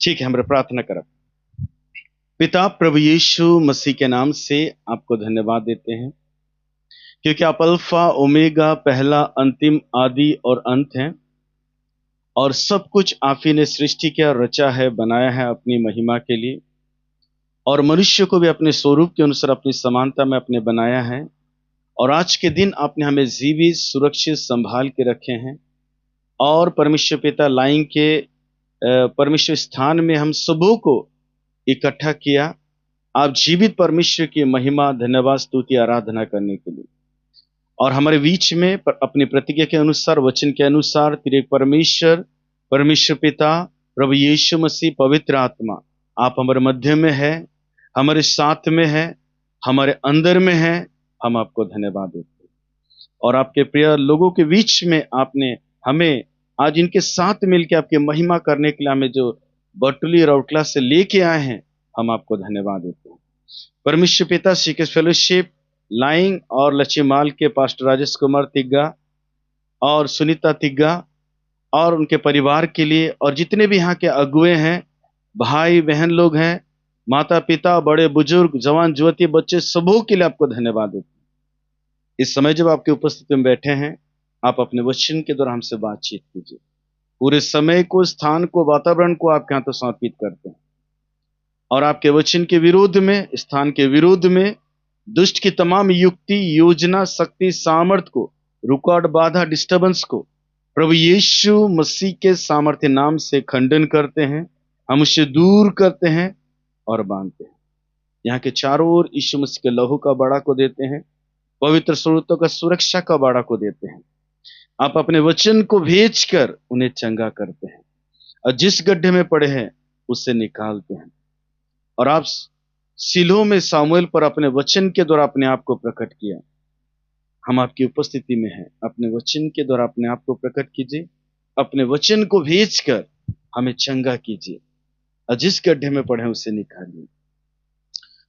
ठीक है, हम प्रार्थना करब। पिता प्रभु यीशु मसीह के नाम से आपको धन्यवाद देते हैं, क्योंकि आप अल्फा ओमेगा, पहला अंतिम आदि और अंत हैं, और सब कुछ आप ही ने सृष्टि किया, रचा है, बनाया है अपनी महिमा के लिए, और मनुष्य को भी अपने स्वरूप के अनुसार अपनी समानता में अपने बनाया है। और आज के दिन आपने हमें जीवित सुरक्षित संभाल के रखे हैं, और परमेश्वर पिता लाइन के परमेश्वर स्थान में हम सबों को इकट्ठा किया, आप जीवित परमेश्वर की महिमा, धन्यवाद, स्तुति, आराधना करने के लिए। और हमारे बीच में अपनी प्रतिज्ञा के अनुसार, वचन के अनुसार, त्रिएक परमेश्वर, परमेश्वर पिता, प्रभु यीशु मसीह, पवित्र आत्मा, आप हमारे मध्य में है, हमारे साथ में है, हमारे अंदर में है। हम आपको धन्यवाद देते हैं। और आपके प्रिय लोगों के बीच में आपने हमें आज इनके साथ मिलकर आपकी महिमा करने के लिए हमें जो बटुली रौटला से लेके आए हैं, हम आपको धन्यवाद देते हैं। परमेश्वर पिता, सीकेस फेलोशिप लाइंग और लचीमाल के पास्टर राजेश कुमार तिग्गा और सुनीता तिग्गा और उनके परिवार के लिए, और जितने भी यहाँ के अगुए हैं, भाई बहन लोग हैं, माता पिता, बड़े बुजुर्ग, जवान युवती, बच्चे, सबों के लिए आपको धन्यवाद देते हैं। इस समय जब आपकी उपस्थिति में बैठे हैं, आप अपने वचन के द्वारा हमसे बातचीत कीजिए। पूरे समय को, स्थान को, वातावरण को आपके हाथों समर्पित करते हैं, और आपके वचन के विरोध में, स्थान के विरोध में दुष्ट की तमाम युक्ति, योजना, शक्ति, सामर्थ को, रुकावट, बाधा, डिस्टर्बेंस को प्रभु यीशु मसीह के सामर्थ्य नाम से खंडन करते हैं, हम उससे दूर करते हैं और बांधते हैं। यहाँ के चारों ओर यीशु मसीह के लहू का बाड़ा को देते हैं, पवित्र स्रोतों का सुरक्षा का बाड़ा को देते हैं। आप अपने वचन को भेजकर उन्हें चंगा करते हैं, और जिस गड्ढे में पड़े हैं उससे निकालते हैं। और आप सिलों में सामुएल पर अपने वचन के द्वारा अपने आप को प्रकट किया। हम आपकी उपस्थिति में हैं, अपने वचन के द्वारा अपने आप को प्रकट कीजिए, अपने वचन को भेजकर हमें चंगा कीजिए, और जिस गड्ढे में पड़े हैं उसे निकालिए।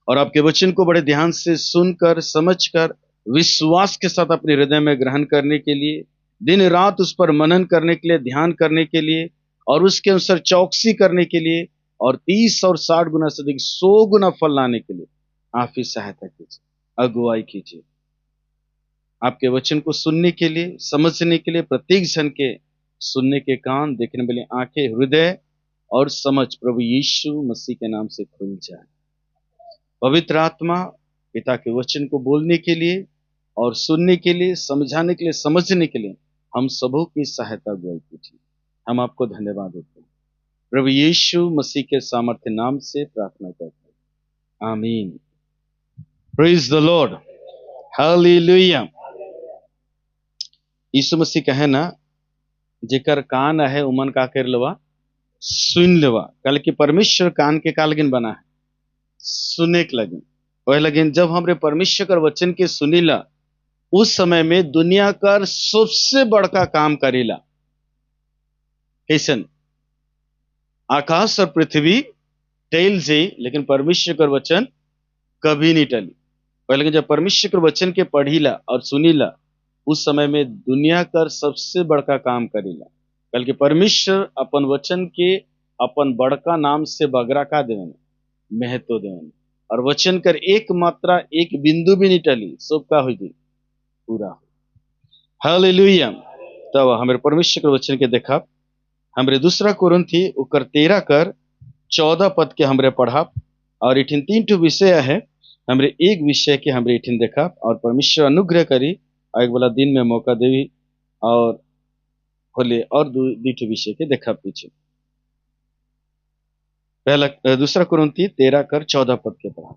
और आपके वचन को बड़े ध्यान से सुनकर, समझकर, विश्वास के साथ अपने हृदय में ग्रहण करने के लिए, दिन रात उस पर मनन करने के लिए, ध्यान करने के लिए, और उसके अनुसार चौकसी करने के लिए, और 30 और 60 गुना से अधिक 100 गुना फल लाने के लिए आप ही सहायता कीजिए, अगुवाई कीजिए। आपके वचन को सुनने के लिए, समझने के लिए प्रत्येक जन के सुनने के कान, देखने वाली आंखें, हृदय और समझ प्रभु यीशु मसीह के नाम से खुल जाए। पवित्र आत्मा पिता के वचन को बोलने के लिए और सुनने के लिए, समझाने के लिए, समझने के लिए हम सबों की सहायता अगुवाई कीजिए। हम आपको धन्यवाद देते हैं, प्रभु यीशु मसीह के सामर्थ्य नाम से प्रार्थना करते हैं, आमीन। Praise the Lord, hallelujah. Yeshu Masih कहे ना, जेकर कान है उमन का कर लेवा, सुन लेवा। कल की परमेश्वर कान के का लगिन बना है, सुने के लगिन। वह लगिन जब हमरे परमेश्वर कर वचन के सुनीला, उस समय में दुनिया का सबसे बड़का काम करेला। कैसन? आकाश और पृथ्वी टल जाई, लेकिन परमेश्वर कर वचन कभी नहीं टली। पहले जब परमेश्वर के वचन के पढ़ीला और सुनीला, उस समय में दुनिया का सबसे बड़का काम करेला। कल के परमेश्वर अपन वचन के अपन बड़का नाम से बगरा का देवन, महत्व देवन, और वचन कर एक मात्रा, एक बिंदु भी नहीं टली, सब का हो जाए पूरा। हालेलुया। तब हमारे परमेश्वर के वचन के देखा, हमरे दूसरा कुरिन्थी उकर 13 कर 14 पद के हमरे पढ़ा, और इठिन 3 ठो विषय है। हमरे एक विषय के हमरे इठिन देखा, और परमेश्वर अनुग्रह करी एक वाला दिन में मौका देवी, और होले और दू ठो विषय के देखा पीछे। पहला दूसरा कुरिन्थी 13 कर 14 पद के पढ़ा।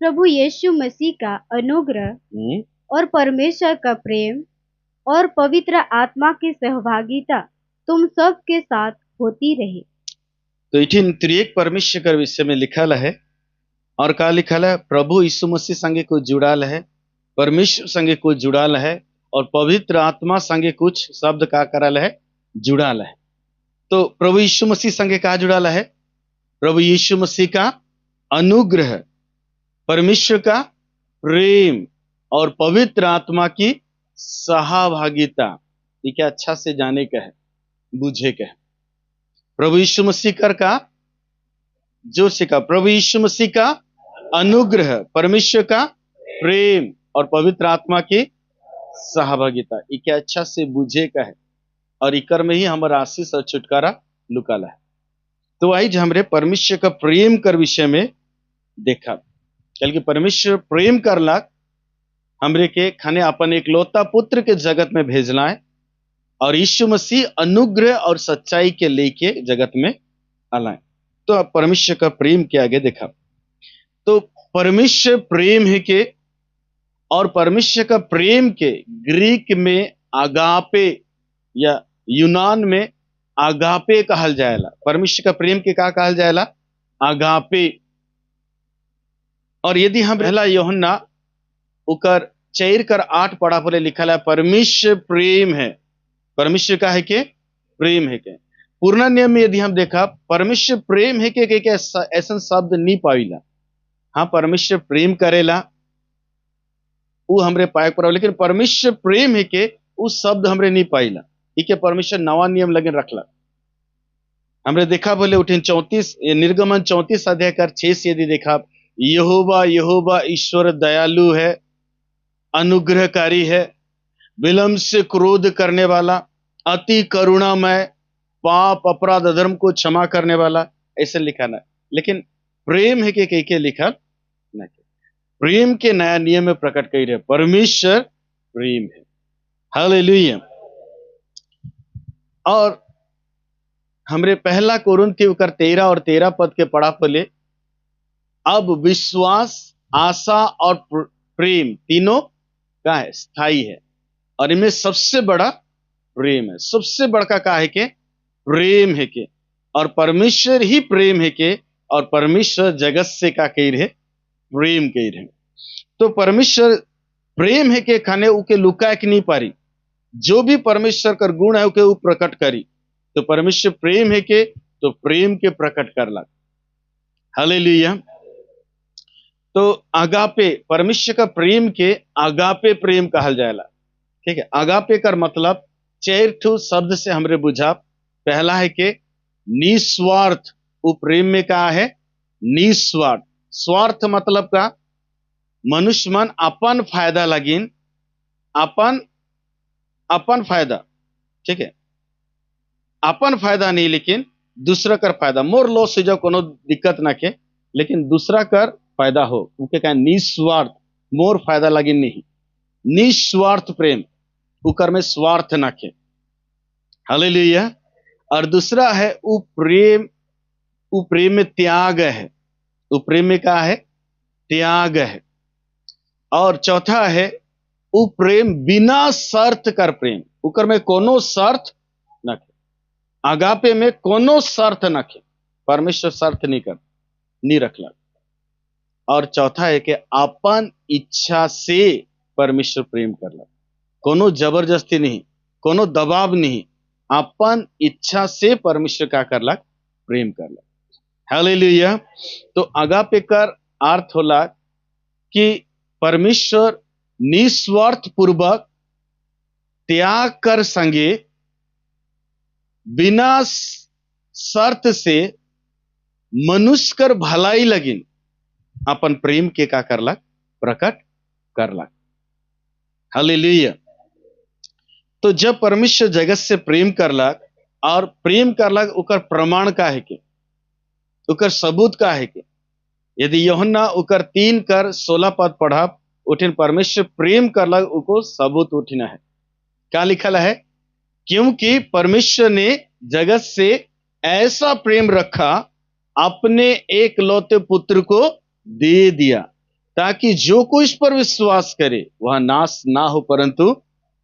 प्रभु यीशु मसीह का अनुग्रह और परमेश्वर का प्रेम और पवित्र आत्मा की सहभागिता तुम सब के साथ होती रहे। तो इठिन त्रिएक परमेश्वर का विषय में लिखल है, और का लिखल है? प्रभु यीशु मसीह संगे कुछ जुड़ाल है, परमेश्वर संगे कुछ जुड़ाल है, और पवित्र आत्मा संगे कुछ शब्द का करल है, जुड़ाल है। तो प्रभु यीशु मसीह संगे का जुड़ाल है? प्रभु यीशु मसीह का अनुग्रह, परमेश्वर का प्रेम और पवित्र आत्मा की सहभागिता। ये क्या अच्छा से जाने का है, बुझे का है। प्रभु यीशु मसीह कर का, जोर से का, प्रभु यीशु मसीह का अनुग्रह, परमेश्वर का प्रेम और पवित्र आत्मा की सहभागिता, ये क्या अच्छा से बुझे का है और इकर में ही हमारा आशीष और छुटकारा लुकाला है। तो आई जो हमरे परमेश्वर का प्रेम कर विषय में देखा, बल्कि परमेश्वर प्रेम करला हमरे के खाने अपन एक लौता पुत्र के जगत में भेजना है और यीशु मसीह अनुग्रह और सच्चाई के लेके जगत में आलाए। तो अब परमेश्वर का प्रेम के आगे देखा, तो परमेश्वर प्रेम है के, और परमेश्वर का प्रेम के ग्रीक में आगापे या यूनान में आगापे कहल जाएला। परमेश्वर का प्रेम के का कहल जाएला? आगापे। और यदि हम पहला यूहन्ना उकर 4:8 पढ़ा पड़े लिखा है, परमेश्वर प्रेम है। परमेश्वर का है के प्रेम है के। पुराना नियम में यदि हम देखा, परमेश्वर प्रेम है के ऐसा शब्द नहीं पाइला। हाँ, परमेश्वर प्रेम करेला वो हमरे पाए पर, लेकिन परमेश्वर प्रेम है के उस शब्द हमरे नहीं पाइला। ठीक है, परमेश्वर नवा नियम लगे रखला। हमरे देखा बोले उठिन 34 निर्गमन 34:6 से यदि देखा, यहोवा यहोवा ईश्वर दयालु है, अनुग्रहकारी है, विलंब से क्रोध करने वाला, अति करुणामय, पाप अपराध अधर्म को क्षमा करने वाला, ऐसे लिखा ना। लेकिन प्रेम है के कई लिखा ना, प्रेम के नया नियम में प्रकट कर रहे, परमेश्वर प्रेम है। हालेलुया। और हमरे पहला कोरिन्थी 13 के पढ़ा पले, अब विश्वास, आशा और प्रेम तीनों का है, स्थायी है, और इनमें सबसे बड़ा प्रेम है। सबसे बड़का का है के प्रेम है के, और परमेश्वर ही प्रेम है के, और परमेश्वर जगत से का कह रहे प्रेम कह रहे। तो परमेश्वर प्रेम है के खाने उके लुका के नहीं पारी, जो भी परमेश्वर का गुण है उके वो प्रकट करी। तो परमेश्वर प्रेम है के, तो प्रेम के प्रकट करला। हालेलुया। तो आगापे, परमेश्वर का प्रेम के आगापे प्रेम कहल जाएला। ठीक है, आगापे का मतलब 4 शब्द से हमरे बुझा। पहला है के निस्वार्थ, वो प्रेम में कहा है निस्वार्थ। स्वार्थ मतलब का मनुष्य मन अपन फायदा लगिन, अपन फायदा, ठीक है, अपन फायदा नहीं, लेकिन दूसरा कर फायदा। मोर लॉस हो जाओ कोनो दिक्कत ना के, लेकिन दूसरा कर फायदा हो, उनके कहा निस्वार्थ, मोर फायदा लगी नहीं, निस्वार्थ प्रेम, उकर में स्वार्थ ना के। हालेलुया। और दूसरा है वो प्रेम में त्याग है, वो प्रेम में क्या है? त्याग है। और चौथा है वो प्रेम बिना शर्त कर प्रेम, उकर में कोनो शर्त न के। आगापे में कोनो शर्त न के, परमेश्वर शर्त नहीं रखला। और चौथा है कि अपन इच्छा से परमेश्वर प्रेम करला, कोनो जबरदस्ती नहीं, कोनो दबाव नहीं, अपन इच्छा से परमेश्वर का करला प्रेम करला। हालेलुया। तो आगापे कर अर्थ होला कि परमेश्वर निस्वार्थ पूर्वक त्याग कर संगे बिना शर्त से मनुष्य कर भलाई लगिन अपन प्रेम के का करलक? प्रकट करलक। हालेलुया। तो जब परमेश्वर जगत से प्रेम करलक, और प्रेम करलक उकर प्रमाण का है के, उकर सबूत का है के, यदि यूहन्ना उकर 3:16 पढ़ा, उठिन परमेश्वर प्रेम करलक उको सबूत उठिना है। क्या लिखल है? क्योंकि परमेश्वर ने जगत से ऐसा प्रेम रखा, अपने एक लौते पुत्र को दे दिया, ताकि जो कोई इस पर विश्वास करे वह नाश ना हो परंतु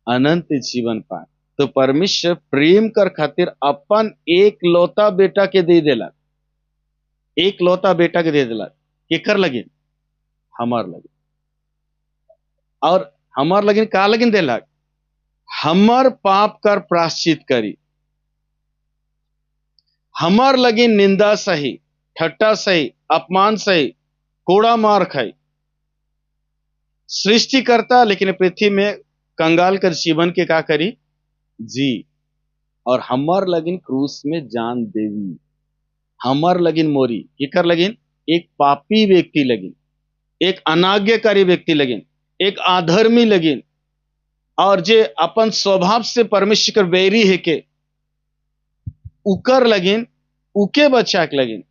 अनंत जीवन पाए। तो परमेश्वर प्रेम कर खातिर अपन एक लौता बेटा के दे देला, एक लौता बेटा के दे देला। केकर लगिन? हमार लगिन। और हमार लगिन का लगिन देला? हमर पाप कर प्राश्चित करी, हमार लगिन निंदा सही, ठट्टा सही, अपमान सही, कोड़ा मार खाई। सृष्टि करता लेकिन पृथ्वी में कंगाल कर जीवन के का करी? जी। और हमर लगिन क्रूस में जान देवी, हमर लगिन मोरी केकर लगिन, एक पापी व्यक्ति लगिन, एक अनाज्ञाकारी व्यक्ति लगिन, एक अधर्मी लगिन, और जे अपन स्वभाव से परमेश्वर कर बैरी है के उकर लगिन, उके बच्चा के लगिन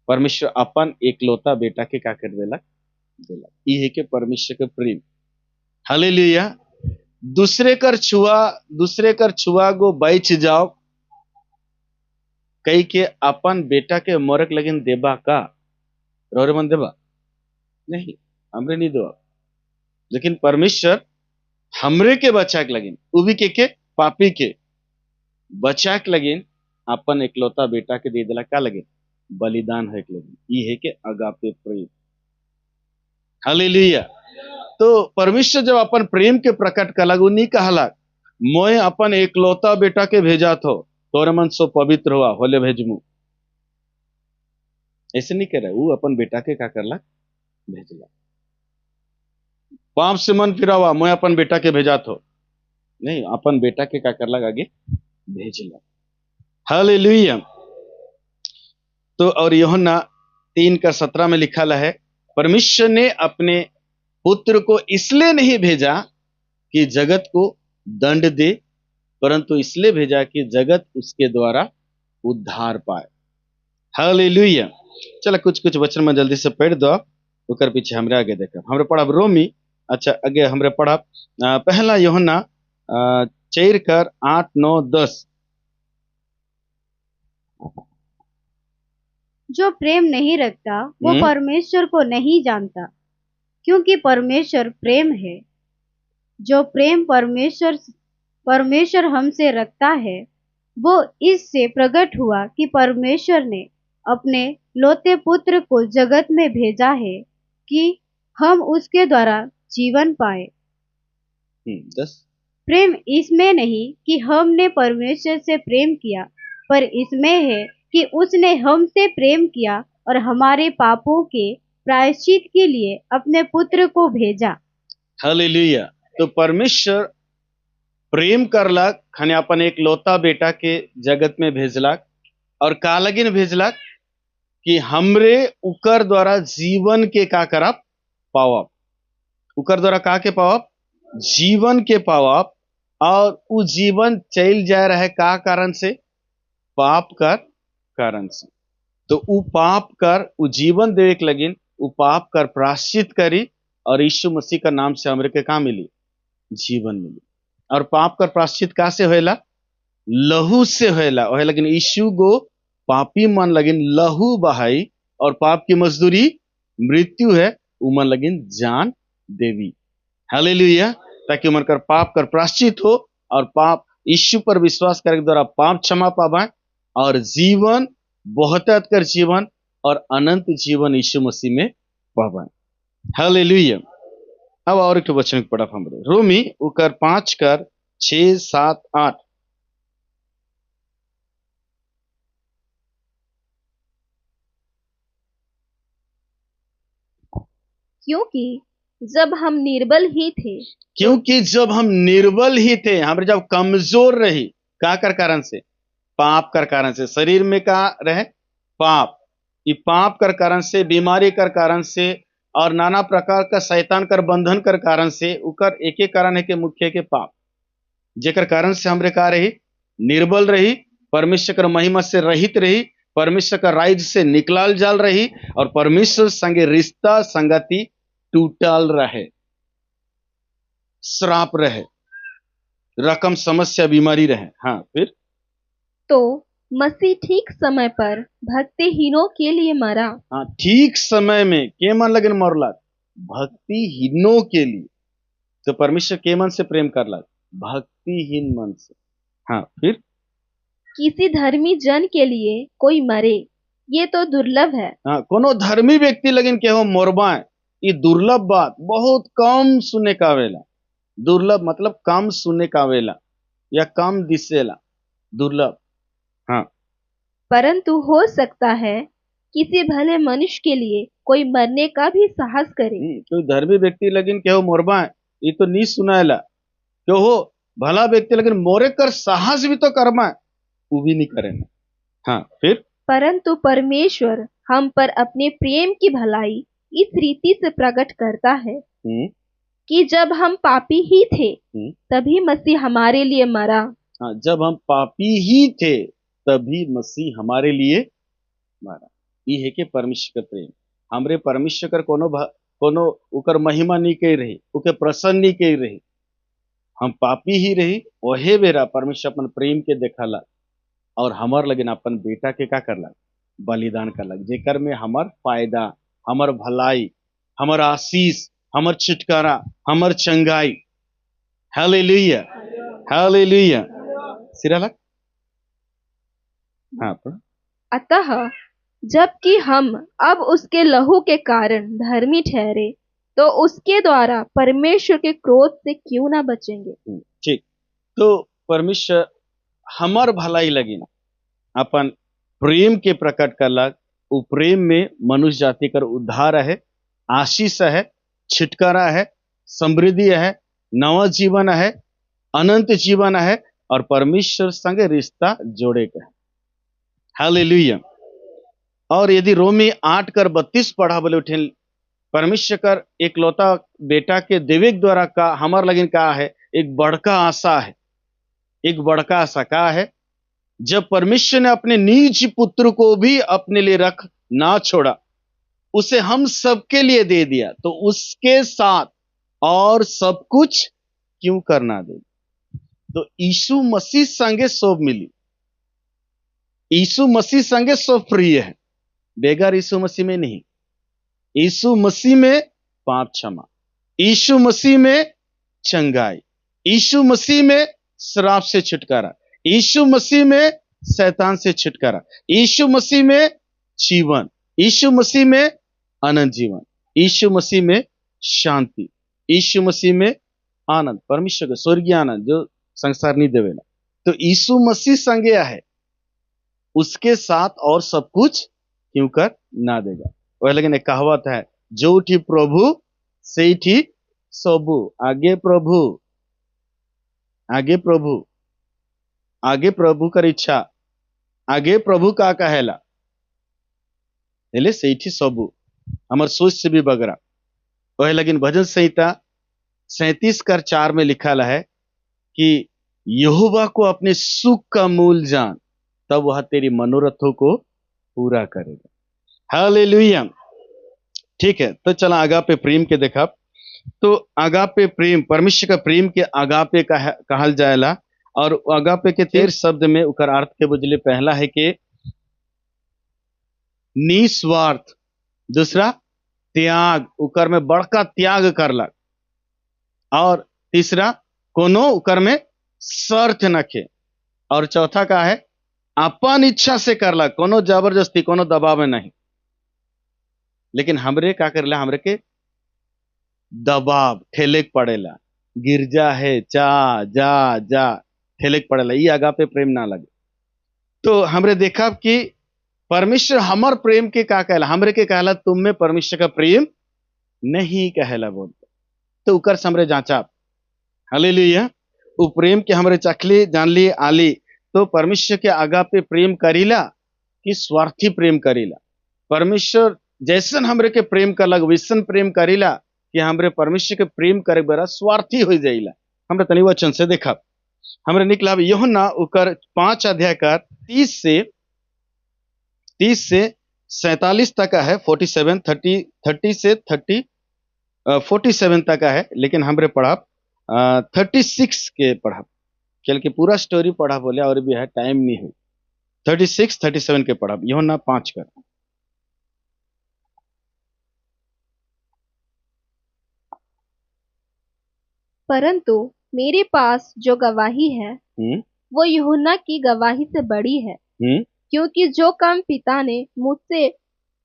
परमेश्वर अपन एकलौता बेटा के का कर देला, देला। ई है के परमेश्वर के प्रेम। हालेलुया। दूसरे कर छुआ गो बैच जाओ कई के अपन बेटा के मोरक लगिन देबा का, रोरे मन देबा नहीं, हमरे नहीं देवा, लेकिन परमेश्वर हमरे के बच्चा के लगिन, उ भी के पापी के बच्चा के लगिन अपन एकलौता बेटा के दे देला का लगिन, बलिदान है के लगिन। ई है के अगापे प्रेम। हालेलुया। तो परमेश्वर जब अपन प्रेम के प्रकट कलग, उ नहीं कहला मोए अपन एकलौता बेटा के भेजा थो तोरे मन सो पवित्र हुआ होले भेजमू, ऐसे नहीं कह रहा। वो अपन बेटा के का करला, भेजला। पाप से मन फिरा हुआ मोए अपन बेटा के भेजा थो, नहीं, अपन बेटा के का करला, आगे भेजला। हालेलुया। तो और यूहन्ना 3:17 में लिखा है, परमेश्वर ने अपने पुत्र को इसलिए नहीं भेजा कि जगत को दंड दे, परंतु इसलिए भेजा कि जगत उसके द्वारा उद्धार पाए। हालेलुया। चलो कुछ कुछ वचन में जल्दी से पढ़ दो, ओकर पीछे हमरे आगे देखा। हमरे पढ़ब रोमी, अच्छा आगे हमरे पढ़ब पहला यूहन्ना 4:8-9-10। जो प्रेम नहीं रखता वो परमेश्वर को नहीं जानता, क्योंकि परमेश्वर प्रेम है। जो प्रेम परमेश्वर हमसे रखता है वो इससे प्रकट हुआ कि परमेश्वर ने अपने लौते पुत्र को जगत में भेजा है कि हम उसके द्वारा जीवन पाए। 10। प्रेम इसमें नहीं कि हमने परमेश्वर से प्रेम किया, पर इसमें है कि उसने हमसे प्रेम किया और हमारे पापों के प्रायश्चित के लिए अपने पुत्र को भेजा। हालेलुया। तो परमेश्वर प्रेम करलक, खने अपन एक लौता बेटा के जगत में भेजलक, और का लगिन भेजलक कि हमरे उकर द्वारा जीवन के का करब, पावब। उकर द्वारा का के पावब, जीवन के पावब। और उ जीवन चल जाए रहे का कारण से, पाप कर कारण से। तो उ पाप कर उ जीवन देवे के लगिन उ पाप कर प्रायश्चित करी, और यीशु मसीह का नाम से हमरे के का मिली, जीवन मिली। और पाप कर प्रायश्चित का से होएला, लहू से होएला। ओहे लगिन यीशु गो पापी मन लगिन लहू बहाई, और पाप की मजदूरी मृत्यु है, उमन लगिन जान देवी। हालेलुया। ताकि उमन कर पाप कर प्रायश्चित हो, और पाप यीशु पर विश्वास करने के द्वारा पाप क्षमा पावे, और जीवन बहुत कर जीवन और अनंत जीवन यीशु मसीह में पावे। हालेलुया। अब और एक वचन पढ़ा हमरे रोमी उकर 5:6-7-8। क्योंकि जब हम निर्बल ही थे, हमरे जब कमजोर रही, का कर कारण से, पाप कर कारण से। शरीर में का रहे, पाप। ये पाप कर कारण से, बीमारी कर कारण से, और नाना प्रकार का शैतान कर बंधन कर कारण से, उकर एक एक कारण है कि मुख्य के पाप, जेकर कारण से हमरे का रही, निर्बल रही, परमेश्वर कर महिमा से रहित रही, परमेश्वर का राज से निकलाल जाल रही, और परमेश्वर संगे रिश्ता संगति टूटल रहे, श्राप रहे, रकम समस्या बीमारी रहे। हाँ, फिर तो मसीह ठीक समय पर भक्तिहीनों के लिए मरा। हाँ, ठीक समय में के मन लगन मरला, भक्तिहीनों के लिए। तो परमेश्वर के मन से प्रेम करला, भक्तिहीन मन से। हाँ, फिर किसी धर्मी जन के लिए कोई मरे, ये तो दुर्लभ है। हाँ, कोनो धर्मी व्यक्ति लगन के हो मोरबाए, ये दुर्लभ बात, बहुत कम सुने का वेला। दुर्लभ मतलब कम सुने का वेला, या कम दिसेला, दुर्लभ। हाँ, परंतु हो सकता है किसी भले मनुष्य के लिए कोई मरने का भी साहस करे। तो धर्मी व्यक्ति लगिन के हो मोरबाए, ये तो नहीं सुनाएला क्यों हो, भला व्यक्ति लेकिन मोरे कर साहस भी तो कर्मा है, वो भी नहीं करे ना। हाँ फिर परंतु परमेश्वर हम पर अपने प्रेम की भलाई इस रीति से प्रकट करता है कि जब हम पापी ही थे तभी मसीह हमारे लिए मरा। हाँ, जब हम पापी ही थे तभी मसीह हमारे लिए मरा। ये है कि परमेश्वर का प्रेम हमरे परमेश्वर कर कोनो उकर महिमा नहीं कही रही, उके प्रसन्न नहीं कही रही। हम पापी ही रही, वहे बेरा परमेश्वर अपन प्रेम के देखला और हमार लगिन अपन बेटा के का करला, बलिदान करला, जेकर में हमार फायदा, हमार भलाई, हमार आशीष, हमार छुटकारा, हमार चंगाई। Hallelujah, hallelujah. सिरा लग। हाँ पर अतः जबकि हम अब उसके लहू के कारण धर्मी ठहरे तो उसके द्वारा परमेश्वर के क्रोध से क्यों ना बचेंगे। ठीक, तो परमेश्वर हमार भलाई लगी अपन प्रेम के प्रकट करलक। उ प्रेम में मनुष्य जाति कर उद्धार है, आशीष है, छिटकारा है, समृद्धि है, नवा जीवन है, अनंत जीवन है और परमेश्वर संगे रिश्ता जोड़े का है। हालेलुया। और यदि रोमी 8:32 पढ़ा बोले उठे, परमेश्वर कर एकलौता बेटा के देवेक द्वारा का हमार लगिन का है एक बड़का आशा है, एक बड़का आशा का है। जब परमेश्वर ने अपने निज पुत्र को भी अपने लिए रख ना छोड़ा, उसे हम सबके लिए दे दिया, तो उसके साथ और सब कुछ क्यों करना दे। तो यीशु मसीह संगे सब मिली, यीशु मसीह संगे सब प्रिय है, बेगर यीशु मसीह में नहीं। यीशु मसीह में पाप क्षमा, यीशु मसीह में चंगाई, यीशु मसीह में श्राप से छुटकारा, यीशु मसीह में शैतान से छुटकारा, यीशु मसीह में जीवन, यीशु मसीह में अनंत जीवन, यीशु मसीह में शांति, यीशु मसीह में आनंद, परमेश्वर का स्वर्गीय आनंद जो संसार नहीं देवेला। तो यीशु मसीह संगे है, उसके साथ और सब कुछ क्यों कर ना देगा। वह लेकिन एक कहावत है, जो उठी प्रभु से उठी सबू। आगे प्रभु, आगे प्रभु, आगे प्रभु कर इच्छा, आगे प्रभु का कहेला हेले से उठी सबू। हमार सोच से भी बगरा। वह लेकिन भजन संहिता 37:4 में लिखा है कि यहोवा को अपने सुख का मूल जान, तब वह तेरी मनोरथों को पूरा करेगा। हालेलुया। ठीक है, तो चला आगापे प्रेम के देखा। तो आगापे प्रेम, परमेश्वर का प्रेम के आगापे कहल जाएला। और आगापे के 13 शब्द में उकर अर्थ के बुझले, पहला है कि निस्वार्थ, दूसरा त्याग, उकर में बड़का त्याग करलक, और तीसरा कोनो उकर में शर्त नखे, और चौथा का है अपन इच्छा से करलक, कोनो जबरदस्ती, कोनो दबाव में नहीं। लेकिन हमरे का करला, हमरे के दबाव ठेलेक पड़ेला, गिरजा है जा जा जा ठेलेक पड़ेला, ये आगापे प्रेम ना लगे। तो हमरे देखा कि परमेश्वर हमार प्रेम के का कहला, हमरे के कहला तुम में परमेश्वर का प्रेम नहीं कहला बोलते। तो उकर हमरे जांचा। हालेलुया। उ प्रेम के हमरे चखली, जानली, आली। तो परमेश्वर के आगापे प्रेम करीला कि स्वार्थी प्रेम करीला। परमेश्वर जैसन हमरे के प्रेम करलक वैसन प्रेम करीला कि हमरे परमेश्वर के प्रेम करे बरा स्वार्थी हो जाइला। हमरे तनी वचन से देखा, हमरे निकला यूहन्ना उकर 5 अध्याय का 30 से 47 तक का है, 30 से 47 तक का है। लेकिन हमरे पढ़ा 36 के पढ़ा, चल के पूरा स्टोरी पढ़ा बोले और भी है, टाइम नहीं हुई। 36, 37 के पढ़ा, यूहन्ना 5 का। परंतु मेरे पास जो गवाही है वो यूहन्ना की गवाही से बड़ी है, क्योंकि जो काम पिता ने मुझसे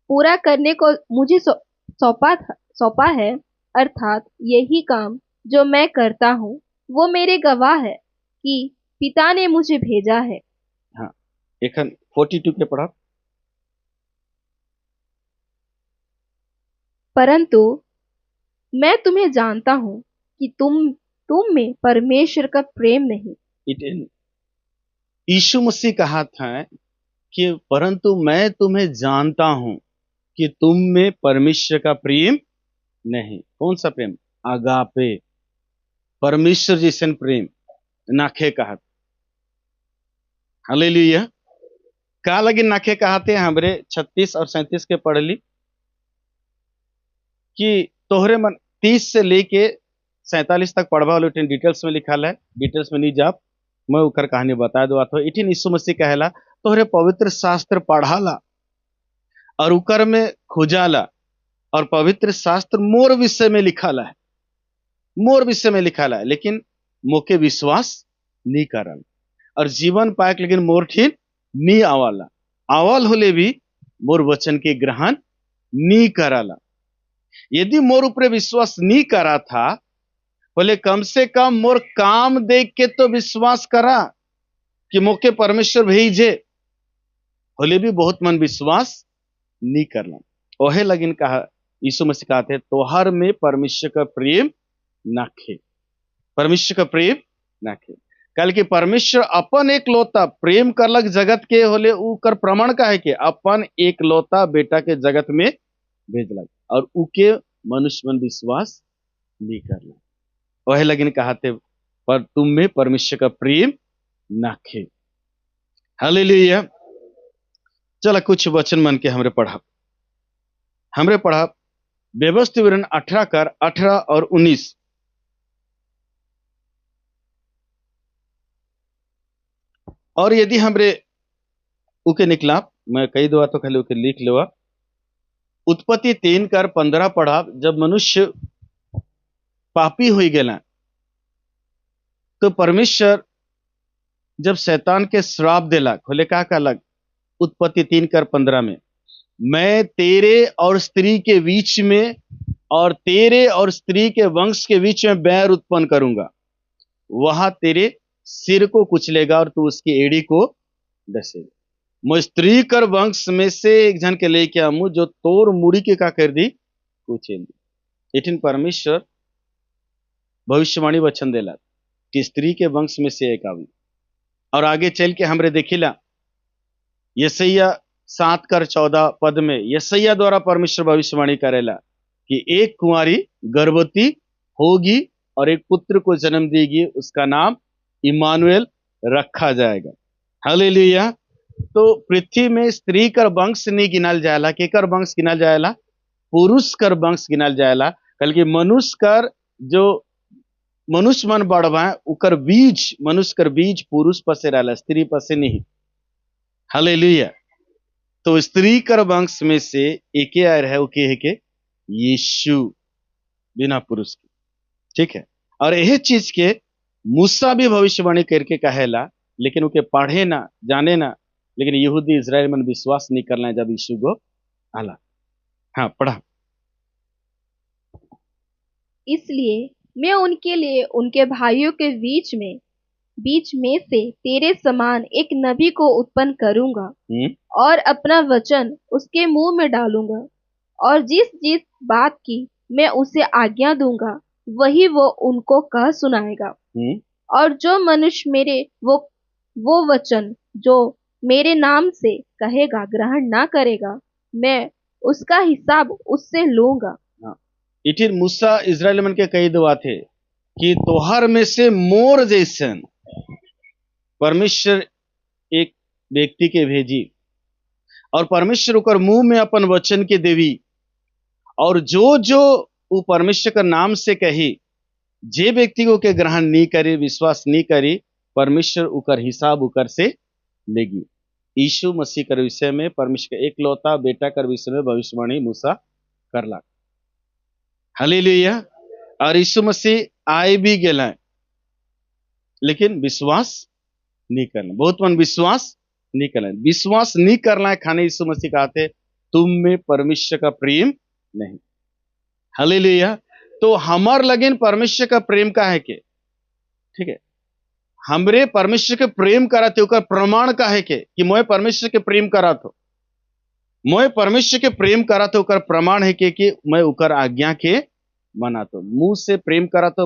पूरा करने को मुझे सौंपा है, अर्थात यही काम जो मैं करता हूँ, वो मेरे गवाह है कि पिता ने मुझे भेजा है। हाँ, 42 के पढ़ा। परंतु मैं तुम्हें जानता हूँ कि तुम तुम में परमेश्वर का प्रेम नहीं। यीशु मसीह कहा था कि परंतु मैं तुम्हें जानता हूं कि तुम में परमेश्वर का प्रेम नहीं। कौन सा प्रेम? आगापे, परमेश्वर जैसन प्रेम नाखे कहा। हालेलुया। का लगी नाखे कहते हैं हमरे 36 और 37 के पढ़ ली कि तोहरे मन 30 से लेके 47 तक पढ़वा लो। डिटेल्स में लिखा है, डिटेल्स में नहीं जाप, मैं उकर कहानी बता दो। तो इठिन यीशु मसीह कहेला तोहरे पवित्र शास्त्र पढ़ाला और उकर में खोजाला, और पवित्र शास्त्र मोर विषय में लिखाला है, मोर विषय में लिखाला है, लेकिन मोके विश्वास नहीं करल और जीवन पाए, लेकिन मोर ठीक नहीं आवाला, आवल होले भी मोर वचन के ग्रहण नहीं कराला। यदि मोर ऊपर विश्वास नहीं करा था, बोले कम से कम मोर काम देख के तो विश्वास करा कि मोके परमेश्वर भेजे, होले भी बहुत मन विश्वास नहीं करना। ओहे लगिन कहा यीशु मसीह कहते तोहर में परमेश्वर का प्रेम नाखे, परमेश्वर का प्रेम नाखे। कल के परमेश्वर अपन एक लौता प्रेम करलक जगत के, होले उ कर प्रमाण का है कि अपन एक लौता बेटा के जगत में भेजलक और उके मनुष्य मन विश्वास नहीं करला। वह लगिन कहते पर तुम में परमेश्वर का प्रेम नाखे। हालेलुया। चला कुछ वचन मन के हमरे पढ़ा व्यवस्थित विवरण 18 कर 18 और 19। और यदि हमरे उके निकला, मैं कई दो तो खाली उके लिख लो। उत्पत्ति 3 कर 15 पढ़ा, जब मनुष्य पापी हुई गया तो परमेश्वर जब शैतान के श्राप देला, खोले का कहलक उत्पत्ति 3 कर 15 में, मैं तेरे और स्त्री के बीच में और तेरे और स्त्री के वंश के बीच में बैर उत्पन्न करूंगा, वहां तेरे सिर को कुचलेगा और तू उसकी एड़ी को डसेगा। मैं स्त्री कर वंश में से एक जन के लेके आऊं जो तोर मुड़ी के का कर दी कुचेल दी। इठिन परमेश्वर भविष्यवाणी वचन देला कि स्त्री के वंश में से एक आवी। और आगे चल के हमरे देखिला यशैया 7 कर 14 पद में यशैया द्वारा परमेश्वर भविष्यवाणी करेला कि एक कुंवारी गर्भवती होगी और एक पुत्र को जन्म देगी, उसका नाम इमानुएल रखा जाएगा। हालेलुया। तो पृथ्वी में स्त्री कर वंश नहीं गिनल जाएला, केकर वंश गिनल जाएला? पुरुष कर वंश गिनल जाएला। कल की मनुष्य कर जो मनुष्य मन बढ़वा उकर बीज, मनुष्य कर बीज पुरुष पसे रहला, स्त्री पसे नहीं। हालेलुया। तो स्त्री कर वंश में से एके आए रहे, उके है के यीशु बिना पुरुष के, ठीक है। और यह चीज के मूसा भी भविष्यवाणी करके कहेला, लेकिन उके पढ़े ना जाने ना, लेकिन यहूदी इजराइल मन विश्वास नहीं करना जब यीशु को आला। हाँ पढ़ा। इसलिए मैं उनके लिए उनके भाइयों के बीच में से तेरे समान एक नबी को उत्पन्न करूंगा और अपना वचन उसके मुंह में डालूंगा, और जिस जिस बात की मैं उसे आज्ञा दूंगा वही वो उनको कह सुनाएगा। और जो मनुष्य मेरे वो वचन जो मेरे नाम से कहेगा ग्रहण ना करेगा, मैं उसका हिसाब उससे लूंगा। इठिर मूसा इजराइल मन के कई दुआ थे कि तोहर में से मोर जैसन परमेश्वर एक व्यक्ति के भेजी और परमेश्वर उकर मुंह में अपन वचन के देवी, और जो जो वो परमेश्वर का नाम से कही, जे व्यक्ति को के ग्रहण नहीं करी, विश्वास नहीं करी, परमेश्वर उकर हिसाब उकर से लेगी। यीशु मसीह कर विषय में परमेश्वर के एक लौता बेटा कर विषय में भविष्यवाणी मूसा करला। हालेलुया। और यीशु मसीह आए भी गेला, लेकिन विश्वास नहीं करना, बहुत मन विश्वास नहीं करना, विश्वास नहीं करना है खाने। यीशु मसीह कहते तुम में परमेश्वर का प्रेम नहीं। हालेलुया। तो हमार लगिन परमेश्वर का प्रेम का है के, ठीक है, हमरे परमेश्वर के प्रेम करा थे उकर प्रमाण का है के कि मोए परमेश्वर के प्रेम करा थो, मोए परमेश्वर के प्रेम करा थे उकर प्रमाण है के कि मैं उकर आज्ञा के माना तो मुंह से प्रेम करा तो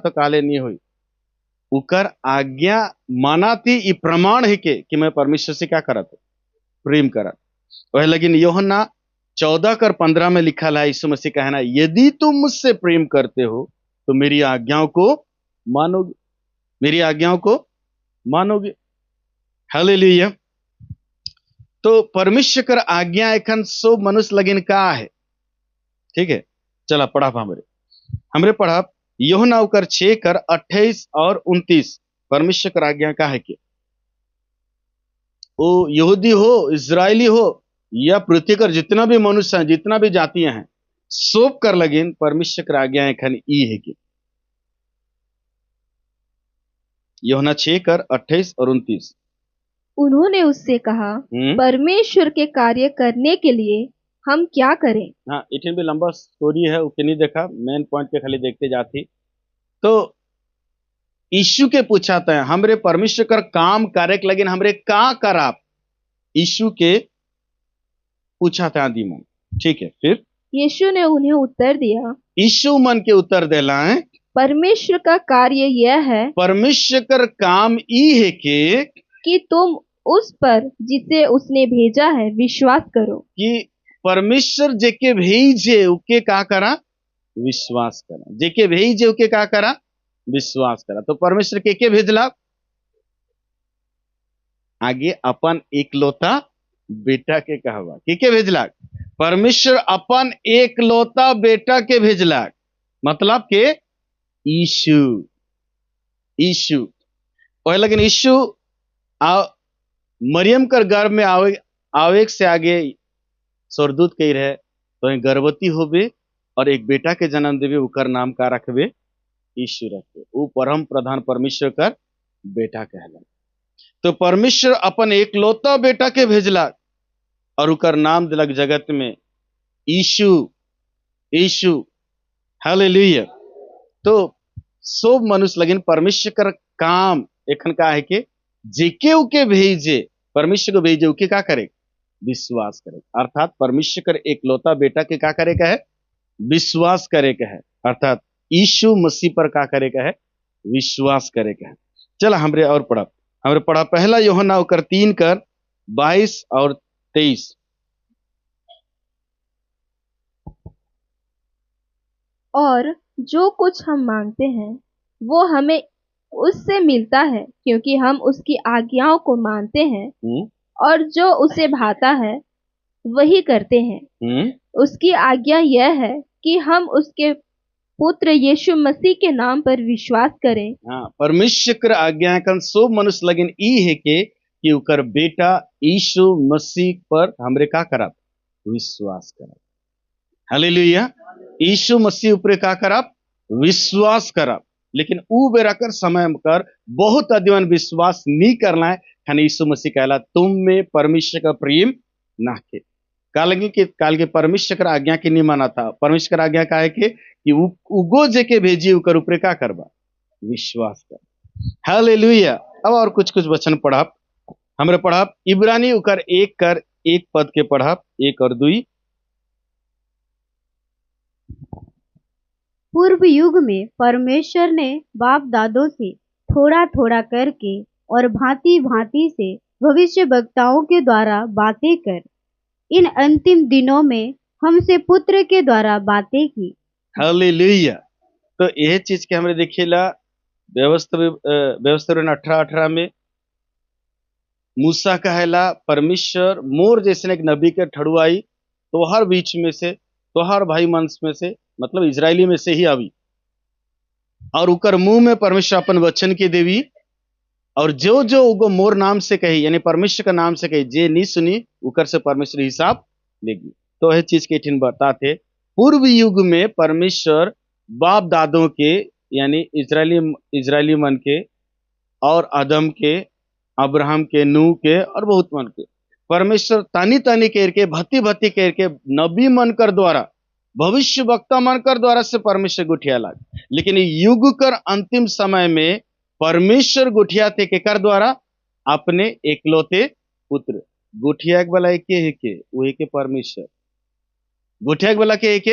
काले नहीं हुई उकर आज्ञा माना थी ये प्रमाण है कि मैं परमेश्वर से क्या करा था प्रेम करा वह लेकिन यूहन्ना 14:15 में लिखा है यीशु मसीह कहना यदि तुम मुझसे प्रेम करते हो तो मेरी आज्ञाओं को मानोगे मेरी आज्ञाओं को मानोगे हालेलुया तो परमेश्वर कर आज्ञा एखन सो मनुष्य लगिन का है ठीक है चला पढ़ा हमरे पढ़ा यूहन्ना उकर 6:28 और 29 परमेश्वर कर आज्ञा का है कि वो यहूदी हो इजरायली हो या पृथ्वी कर जितना भी मनुष्य है जितना भी जातियां हैं सोप कर लगिन परमेश्वर कर आज्ञा एखन ई है कि यूहन्ना 6:28 और 29 उन्होंने उससे कहा परमेश्वर के कार्य करने के लिए हम क्या करें। हाँ इतनी भी लंबा स्टोरी है वो नहीं देखा मेन पॉइंट पे खाली देखते जाती तो यीशु के पूछाते हैं हमरे परमेश्वर कर काम करे लगिन हमरे का कर आप यीशु के पूछाते हैं आदि मन ठीक है फिर यीशु ने उन्हें उत्तर दिया यीशु मन के उत्तर देला है परमेश्वर का कार्य यह है परमेश्वर कर काम ई है कि तुम उस पर जिसे उसने भेजा है विश्वास करो कि परमेश्वर जेके भेजे उके का करा विश्वास करा जेके भेजे उके का करा विश्वास करा तो परमेश्वर के भेजला आगे अपन एकलौता बेटा के कहवा के भेजला परमेश्वर अपन एकलौता बेटा के भेजला मतलब के यीशु यीशु और लेकिन यीशु मरियम कर गर्भ में आवे से आगे स्वर्गदूत कही रहे तो गर्भवती होबे और एक बेटा के जन्म देवे उकर नाम का रखबे यीशु रखबे वो परम प्रधान परमेश्वर कर बेटा कहला तो परमेश्वर अपन एकलौता बेटा के भेजला और उकर नाम दिलक जगत में यीशु यीशु हालेलुया तो सब मनुष्य लगिन परमेश्वर कर काम एखन का है कि जेके उके भेजे परमेश्वर को भेजे उके का करे विश्वास करे अर्थात परमेश्वर कर एकलौता बेटा के का करे का है विश्वास करे का है अर्थात यीशु मसीह पर का करे का है विश्वास करे का है चला हमरे पढ़ा पहला यूहन्ना उकर 3:22 और 23 और जो कुछ हम मांगते हैं वो हमें उससे मिलता है क्योंकि हम उसकी आज्ञाओं को मानते हैं और जो उसे भाता है वही करते हैं उसकी आज्ञा यह है कि हम उसके पुत्र यीशु मसीह के नाम पर विश्वास करें हाँ परमेश्वर कर आज्ञा का सब मनुष्य लगिन ई है कि उकर बेटा यीशु मसीह पर हमरे का करब विश्वास करब हालेलुया यीशु मसीह ऊपर का करब विश्वास करब लेकिन ऊ बेरा कर समय कर बहुत अधिवन विश्वास नहीं करना है खाने यीशु मसीह कहला तुम में परमेश्वर का प्रेम ना के काल के परमेश्वर का आज्ञा के नहीं माना था परमेश्वर का आज्ञा का है कि उगो जेके भेजी उकर ऊपर का करबा विश्वास कर हालेलुया अब और कुछ वचन पढ़ा हमरे पढ़ा इब्रानी उकर 1 पद के पढ़ा 1 और 2 पूर्व युग में परमेश्वर ने बाप दादों से थोड़ा थोड़ा करके और भांति भांति से भविष्य वक्ताओं के द्वारा बातें कर इन अंतिम दिनों में हमसे पुत्र के द्वारा बातें की हालेलुया तो यह चीज के हमरे देखिएला व्यवस्था 18 में मूसा कहेला परमेश्वर मोर जैसे एक नबी के ठड़ुआई तोहर बीच में से तोहर भाई वंश में से मतलब इजरायली में से ही आवी और उकर मुंह में परमेश्वर अपन वचन के देवी और जो जो उगो मोर नाम से कही यानी परमेश्वर का नाम से कही जे नहीं सुनी उकर से परमेश्वर हिसाब लेगी तो यह चीज के ठिन बताते पूर्व युग में परमेश्वर बाप दादों के यानी इजरायली मन के और आदम के अब्राहम के नूह के और बहुत मन के परमेश्वर तानी तानी केर के भत्ती केर के नबी मन कर द्वारा भविष्य वक्ता मन कर द्वारा से परमेश्वर गुठिया लाग लेकिन युग कर अंतिम समय में परमेश्वर गुठिया थे के कर द्वारा अपने एकलौते पुत्र गुठिया वाला एक है के वो एक परमेश्वर गुठिया वाला के एक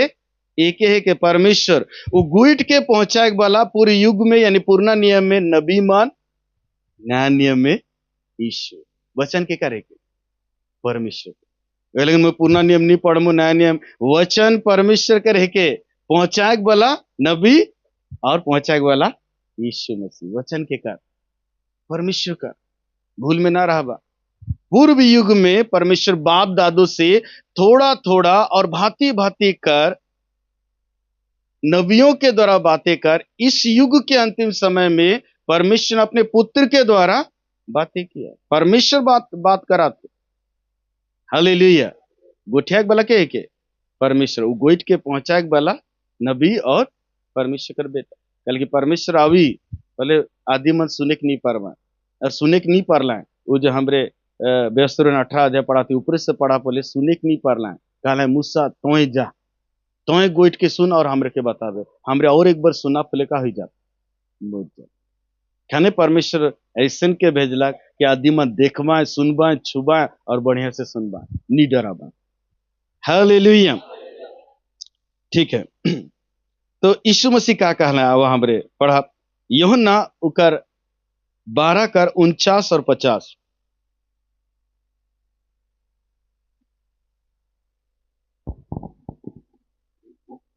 एक है के परमेश्वर वो गुइट के पहुंचाए वाला पूरे युग में यानी पुराना नियम में नबी मान, नया नियम में यीशु वचन के करे के परमेश्वर। लेकिन मैं पुराना नियम नहीं पढ़मु, नया नियम वचन परमेश्वर के रह के पहुंचाए वाला नबी और पहुंचाए वाला यीशु मसीह वचन के कर परमेश्वर का भूल में ना रहा। पूर्व युग में परमेश्वर बाप दादों से थोड़ा थोड़ा और भांति भांति कर नबियों के द्वारा बातें कर इस युग के अंतिम समय में परमेश्वर अपने पुत्र के द्वारा बातें किया। परमेश्वर बात कराते। हालेलुया। गोठिया वाला के परमेश्वर वो गोइट के पहुंचाए वाला नबी और परमेश्वर का बेटा। कल की परमेश्वर आवी पहले आदि मन सुने के नहीं पारवा और सुने के नहीं पारला है। वो जो हमरे बेस्तुर 18 अध्याय पढ़ाते ऊपर से पढ़ा पहले सुने के नहीं पारला है। कहला मूसा तोय जा तोय गोइट के सुन और हमरे के बता दे हमरे और एक बार सुना पहले का हो जाता खाने परमेश्वर ऐसन के भेजला कि आदि मन देखवा सुनबा छुबा और बढ़िया से सुनबा नी डराबा। हालेलुया। ठीक है तो यीशु मसीह का कहना है वो हमरे पढ़ा यूहन्ना उकर 12 कर 49 और 50।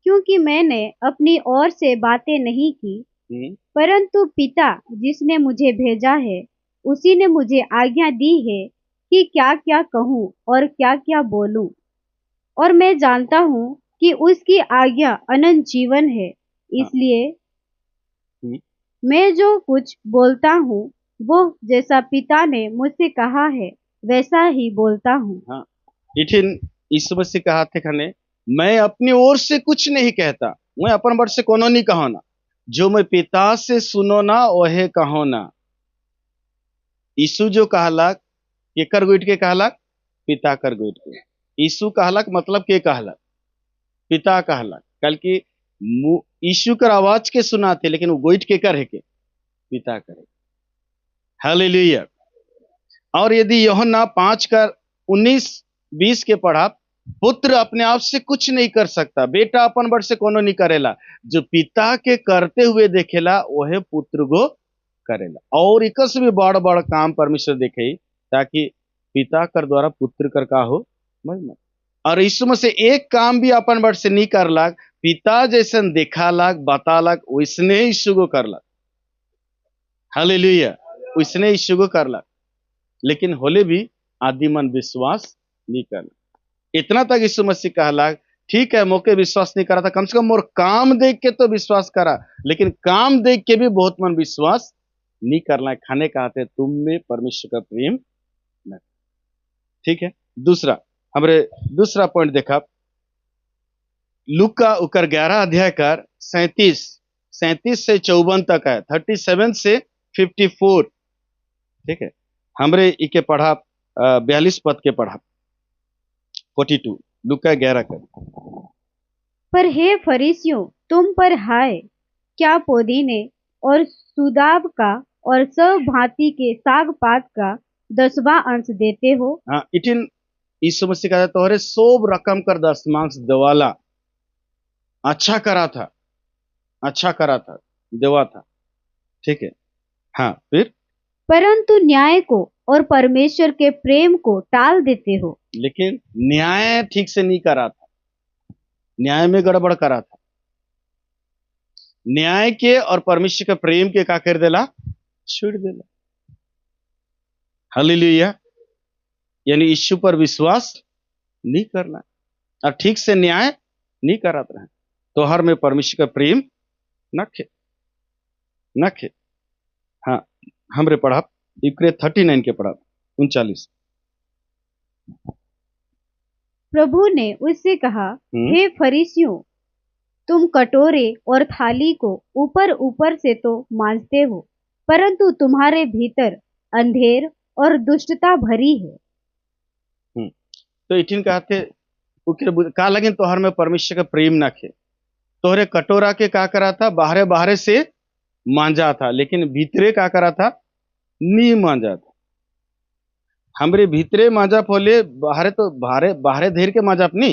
क्योंकि मैंने अपनी ओर से बातें नहीं की परंतु पिता जिसने मुझे भेजा है उसी ने मुझे आज्ञा दी है कि क्या क्या कहूँ और क्या क्या बोलूं। और मैं जानता हूँ कि उसकी आज्ञा अनंत जीवन है, इसलिए मैं जो कुछ बोलता हूँ वो जैसा पिता ने मुझसे कहा है वैसा ही बोलता हूँ। हाँ इठिन यीशु मसीह कहा थे खने मैं अपनी ओर से कुछ नहीं कहता, मैं अपन वर्ड से कोनो नहीं कहो ना, जो मैं पिता से सुनो ना वहे कहो ना। यीशु जो कहलक के कर गुट के कहलक पिता कर गुट के। यीशु कहलक मतलब के कहलक पिता कहलक। कल की यीशु कर आवाज के सुनाते लेकिन वो गोइट के कर है के पिता करे। हालेलुया। और यदि यूहन्ना 5 कर 19-20 के पढ़ा पुत्र अपने आप से कुछ नहीं कर सकता, बेटा अपन बड़ से कोनो नहीं करेला, जो पिता के करते हुए देखेला वह पुत्र को करेला। और एकस भी बड़ बड़ काम परमेश्वर देखे ताकि पिता कर द्वारा पुत्र कर का हो महिमा। और यीशु में से एक काम भी अपन बड़ से नहीं करलक, पिता जैसन देखालक बतालक वैसने यीशु को करलक। हालेलुया। वैसने यीशु को करलक लेकिन होले भी आदि मन विश्वास नहीं करना। इतना तक यीशु मसीह कहला ठीक है मौके विश्वास नहीं करा था, कम से कम मोर काम देख के तो विश्वास करा, लेकिन काम देख के भी बहुत मन विश्वास नहीं करना। खाने कहते तुम में परमेश्वर का प्रेम न। ठीक है दूसरा हमरे दूसरा पॉइंट देखा लूका उकर 11 अध्याय कर 37 से 54 तक है, 37 से 54। ठीक है हमरे इके पढ़ा 42 पद के पढ़ा 42 लूका 11 कर। पर हे फरीसियों तुम पर हाय, क्या पुदीने और सुदाब का और सब भांति के साग पात का 10वां अंश देते हो। हाँ इटिन यीशु मसीह कहता तोहरे सब रकम कर 10वां देवाला अच्छा करा था, अच्छा करा था देवा था। ठीक है हाँ फिर परंतु न्याय को और परमेश्वर के प्रेम को टाल देते हो। लेकिन न्याय ठीक से नहीं करा था, न्याय में गड़बड़ करा था। न्याय के और परमेश्वर के प्रेम के का कर देला छोड़ देला। हालेलुया। यानी यीशु पर विश्वास नहीं करना और ठीक से न्याय नहीं करत रहे तो हर में परमेश्वर का प्रेम नखे नखे। हाँ हमरे पढ़ा 39 के पढ़ा 39। प्रभु ने उससे कहा हे फरीसियों तुम कटोरे और थाली को ऊपर ऊपर से तो मांजते हो परंतु तुम्हारे भीतर अंधेर और दुष्टता भरी है। तो इठिन कहते का लगिन तोहर में परमेश्वर का प्रेम न खे। तोहरे कटोरा के का करा था बाहरे बाहरे से मांजा था लेकिन भीतरे का करा था नहीं मांजा था। हमरे भीतरे मांजा फोले बाहरे तो बाहरे बाहरे धेर के मांजा अपनी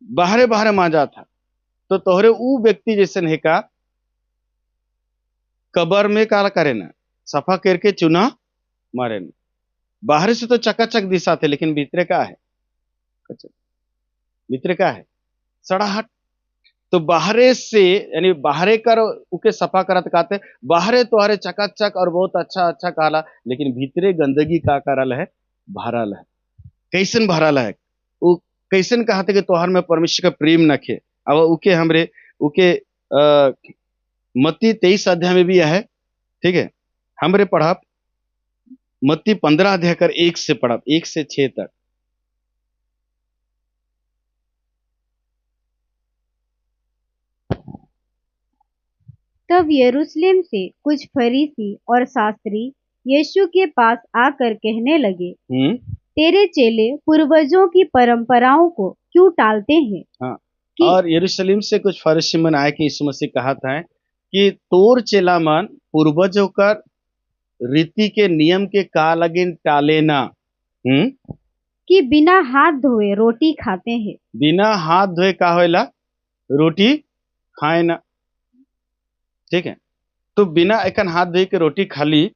बाहरे बाहरे मांजा था। तो तोहरे ऊ व्यक्ति जैसे है का कबर में काला करे ना, सफा करके चुना मारे ना। बाहर से तो चकाचक दिशा थे, लेकिन भीतरे का है कचरा, भीतरे का है सड़ाहट। तो बाहरे से यानी बाहरे कर उके सफा करत काते, बाहरे तोहरे चकाचक और बहुत अच्छा अच्छा काला, लेकिन भीतरे गंदगी का करल है, भरल है। कैसन भरल है उ, कैसन कहते कि तोहर में परमेश्वर का प्रेम नखे। अब उके हमरे उके मत्ती 23 अध्याय में भी है, ठीक है। हमरे पढ़ब मत्ती 15 अध्याय कर 1 से पढ़ब, 1 से 6 तक। तब यरूशलेम से कुछ फरीसी और शास्त्री यीशु के पास आकर कहने लगे, तेरे चेले पूर्वजों की परंपराओं को क्यों टालते हैं? हाँ। कि और यरूशलेम से कुछ फरीसी मन आए कि यीशु मसीह कहा था कि तोर चेला मन पूर्वजों का रीति के नियम के का लगिन टाले ना। कि बिना हाथ धोए रोटी खाते हैं। बिना हाथ धोए का होएला रोटी खाए ना, ठीक है। तो बिना एकन हाथ धोए के रोटी खाली,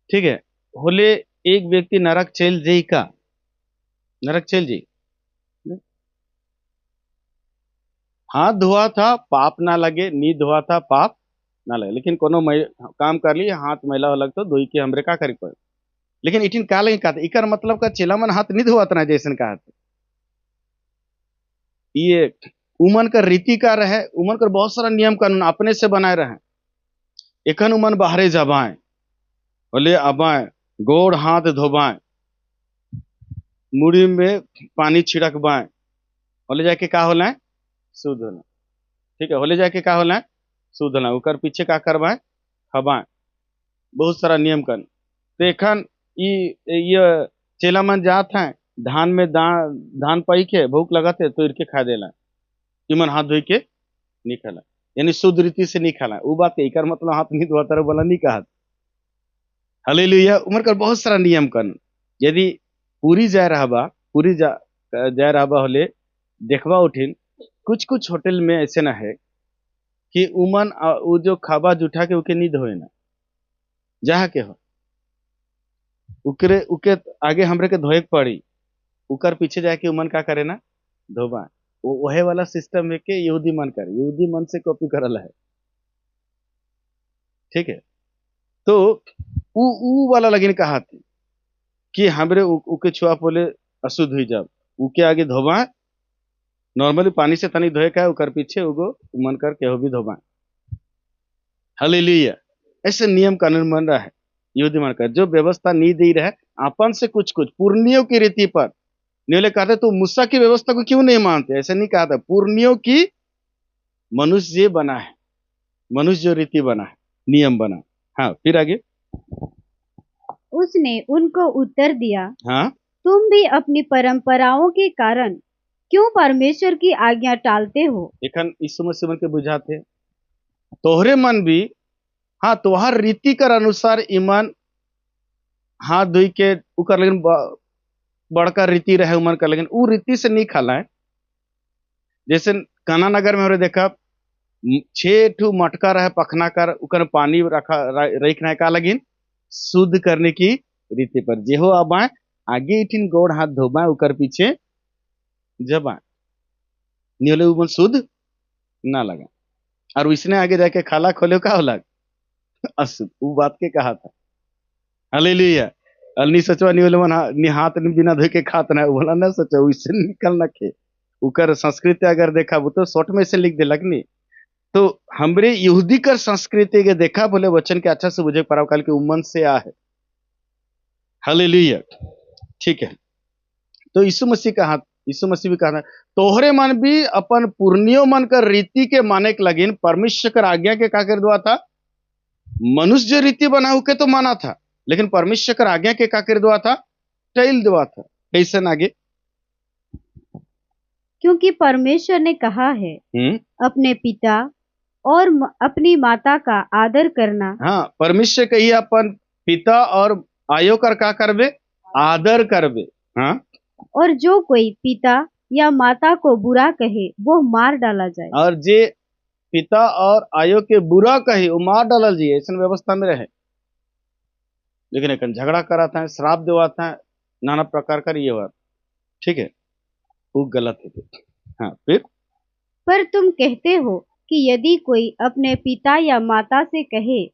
ठीक है, होले एक व्यक्ति नरक चल जाई का, नरक चल जाई। हाथ धोआ था पाप ना लगे, नी धोआ था पाप ना लगे, लेकिन कोनो काम कर लिए हाथ मैला हो लग तो धोई के हमरे का करे पड़े। लेकिन इटिन का लगे का इकर मतलब का चेला मन हाथ नहीं धोआत ना जैसन का ये उमन का रीति का रहे, उमन का बहुत सारा नियम कानून अपने से बनाए रहे। एखन उमन बाहरे जबाएं, बोले अबाएं, गोड़ हाथ धोबाएं, मुड़ी में पानी छिड़क बाएं, बोले जाके का होला शुद्ध होला, ठीक है। होले जाके का होला शुद्ध होला, उकर पीछे का करवाएं खबाएं, बहुत सारा नियम कर। तो एखन ये चेला मन जात हैं धान में धान पाई के भूख लगते तो इनके खा देला, इमन हाथ धोई के नहीं खाला, यानी शुद्ध रीति से नहीं खाला। वो बात इकर मतलब हाथ नहीं धोता रहे बोला नहीं कहा। हालेलुया। उमर कर बहुत सारा नियम कर, यदि पूरी जाए रहबा पूरी जाए रहबा होले देखबा उठिन कुछ कुछ होटल में ऐसे ना है कि उमन वो जो खाबा जुठा के उके नहीं धोए ना, जहाँ के हो उकरे उके आगे हमरे के धोए पड़ी, उकर पीछे जाके उमन का करे ना धोबा। वो वहे वाला सिस्टम है कि यहूदी मन करे, यहूदी मन से कॉपी करल है, ठीक है। तो ऊ वाला लगिन कहा थी कि हमरे उके छुआ बोले अशुद्ध हुई, जब उके आगे धोबा नॉर्मली पानी से तनी धोए का उकर पीछे उगो मन कर केहू भी धोबा। हालेलुया। ऐसे नियम कानून बन रहा है यहूदी मन कर, जो व्यवस्था नहीं दे रहे अपन से कुछ कुछ पूर्णियों की रीति पर नहीं कहते तो मूसा की व्यवस्था को क्यों नहीं मानते, ऐसे नहीं कहा था। पूर्णियों की मनुष्य बना है, मनुष्य जो रीति बना है, नियम बना। हाँ, फिर आगे उसने उनको उत्तर दिया, हाँ, तुम भी अपनी परंपराओं के कारण क्यों परमेश्वर की आज्ञा टालते हो? एखन यीशु मसीह मन के बुझाते तोहरे मन भी, हाँ, तोहर रीति कर अनुसार ईमान हाथ धोई के उकर लेकिन बड़का रीति रहे उमन का, लेकिन उ रीति से नहीं खाला है। जैसे काना नगर में हमरे देखा 6 ठू मटका रहे पखना कर उकर पानी रखना का लगिन शुद्ध करने की रीति पर जे हो अब आगे इठिन गोड़ हाथ धोबा उकर पीछे जबा नियोले उमन शुद्ध ना लगा, और उसने आगे जाके खाला खोले का होला अशुद्ध। वो बात के कहा था। हालेलुया। अलनी सचवा नहीं बोले नि हाथ बिना धोए के खात ना, बोला ना सचो उससे निकल ना खे। उकर संस्कृति अगर देखा वो तो शॉर्ट में से लिख दे लगनी। तो हमरे यहूदी कर संस्कृति के देखा बोले वचन के अच्छा से बुझे पराव काल के उमन से आ है। हालेलुया, ठीक है। तो यीशु मसीह कहा, यीशु मसीह भी कहा तोहरे मन भी अपन पुर्नियो मन कर रीति के माने के लगिन परमेश्वर कर आज्ञा के का कर दुआ था, मनुष्य जो रीति बना के तो माना था, लेकिन परमेश्वर कर आज्ञा के का कर दुआ था, टैल दुआ था। कैसे आगे, क्योंकि परमेश्वर ने कहा है अपने पिता और अपनी माता का आदर करना। हाँ, परमेश्वर कहिए अपन पिता और आयो कर का करबे आदर करबे। हाँ, और जो कोई पिता या माता को बुरा कहे वो मार डाला जाए। और जे पिता और आयो के बुरा कहे वो मार डालल जी, ऐसा व्यवस्था में रहे। लेकिन एक झगड़ा कराता है, श्राप दिवाता है, नाना प्रकार का ये हुआ, ठीक है, वो गलत है। हाँ, फिर पर तुम कहते हो कि यदि कोई अपने पिता या माता से कहे,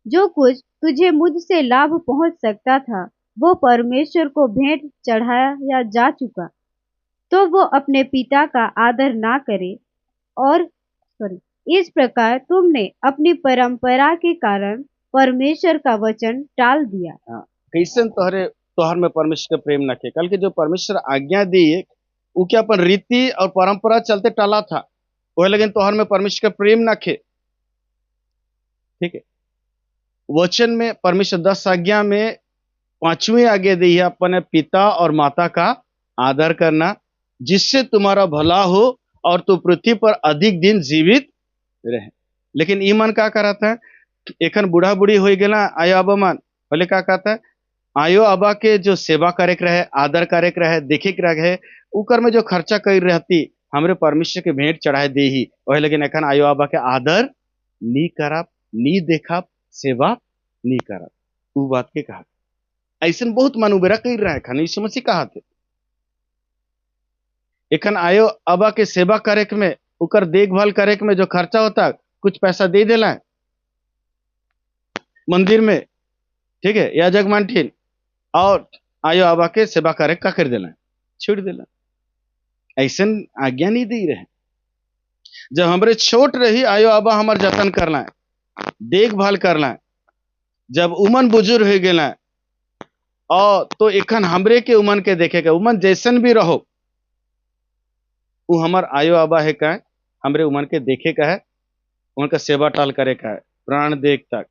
जो कुछ तुझे मुझसे लाभ पहुंच सकता था वो परमेश्वर को भेंट चढ़ाया जा चुका, तो वो अपने पिता का आदर ना करे, और इस प्रकार तुमने अपनी परंपरा के कारण परमेश्वर का वचन टाल दिया। हाँ, कैसे तोहर में परमेश्वर का प्रेम नखे। कल के जो परमेश्वर आज्ञा दी वो क्या अपन रीति और परंपरा चलते टाला था, वही लेकिन तोहर में परमेश्वर का प्रेम नखे। ठीक है, वचन में परमेश्वर 10 आज्ञा में 5वीं आज्ञा दी है अपने पिता और माता का आदर करना, जिससे तुम्हारा भला हो और तू पृथ्वी पर अधिक दिन जीवित रहे। लेकिन ई मन का कराता है, एखन बूढ़ा बूढ़ी हो गया आयो आबा मन, बोले का कहता है आयो आबा के जो सेवा करे के रहे, आदर करे के रहे, देखे के रहे, उकर में जो खर्चा कर रहती हमरे परमेश्वर के भेंट चढ़ाए दे ही वही। लेकिन एखन आयो आबा के आदर नी करब, नी देखब, सेवा नी करब, वो बात के कहा। ऐसा बहुत मनुबेरा कर रहा है खान यीशु मसीह कहा थे। एखन आयो आबा के सेवा करे के में, उकर देखभाल करे के में जो खर्चा होता कुछ पैसा दे देला है मंदिर में, ठीक है, या जगमानठिन, और आयो आबा के सेवा करे का कर देला, छोड़ देला। ऐसा आज्ञा नहीं दे रहे। जब हमरे छोट रही आयो आबा हमार जतन करना है, देखभाल करना है। जब उमन बुजुर्ग हो गए और तो एखन हमरे के उमन के देखेगा, उमन जैसन भी रहो वो हमार आयो आबा है का, हमरे उमन के देखे का है, उनका सेवा टाल करे का है, प्राण देख तक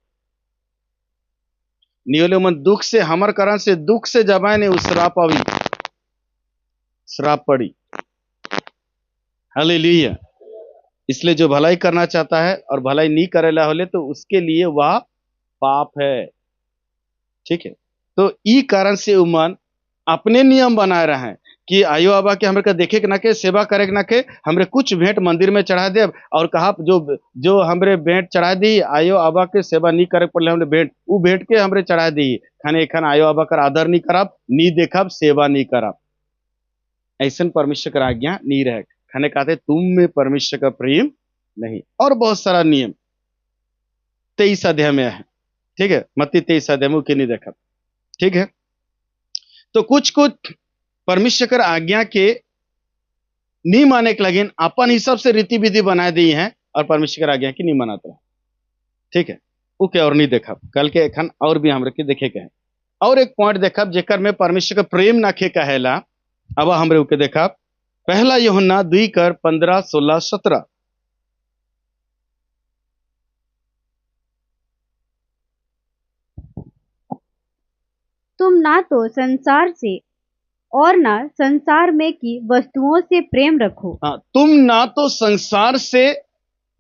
नियोले उमन दुख से हमर कारण से दुख से जबाए ने उस श्राप आवी, श्राप पड़ी। हालेलुया। इसलिए जो भलाई करना चाहता है और भलाई नहीं करेला होले तो उसके लिए वह पाप है। ठीक है, तो ई कारण से उमन अपने नियम बनाए रहे हैं कि आयो आबा के हमरे का देखे के ना के, सेवा करे के ना के, हमरे कुछ भेंट मंदिर में चढ़ा दे, और कहा जो जो हमरे भेंट चढ़ा दी आयो आबा के सेवा नहीं करे पड़े, हमरे भेंट वो भेंट के हमरे चढ़ा दी खाने खान आयो आबा का आदर नहीं करब, नहीं देखब, सेवा नहीं करब। ऐसा परमेश्वर का आज्ञा नहीं रहे। खाने कहते तुम में परमेश्वर का प्रेम नहीं, और बहुत सारा नियम 23 अध्याय में है। ठीक है, मत्ती 23 अध्याय में के नहीं देखा। ठीक है, तो कुछ कुछ परमेश्वर कर आज्ञा के नहीं माने के लगे अपन हिसाब से रीति विधि बनाए दी हैं और परमेश्वर कर आज्ञा की नहीं मनाते। ठीक है, वो क्या और नहीं देखा। कल के एखन और भी हमरे के देखे के हैं। और एक पॉइंट देखा जेकर में परमेश्वर का प्रेम नाखे कहेला, अब हमरे के देखा पहला यूहन्ना 2:15, 16, 17। तुम ना तो संसार से और ना संसार में की वस्तुओं से प्रेम रखो। हाँ, तुम ना तो संसार से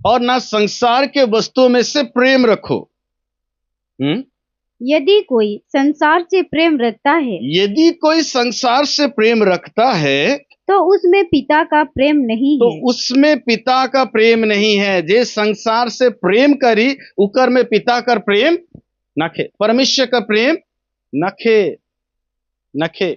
और ना संसार के वस्तुओं में से प्रेम रखो। यदि कोई संसार से प्रेम रखता है, यदि कोई संसार से प्रेम रखता है तो उसमें पिता का प्रेम नहीं तो है। उसमें पिता का प्रेम नहीं है। जे संसार से प्रेम करी उकर में पिता का प्रेम नखे, परमेश्वर का प्रेम नखे नखे।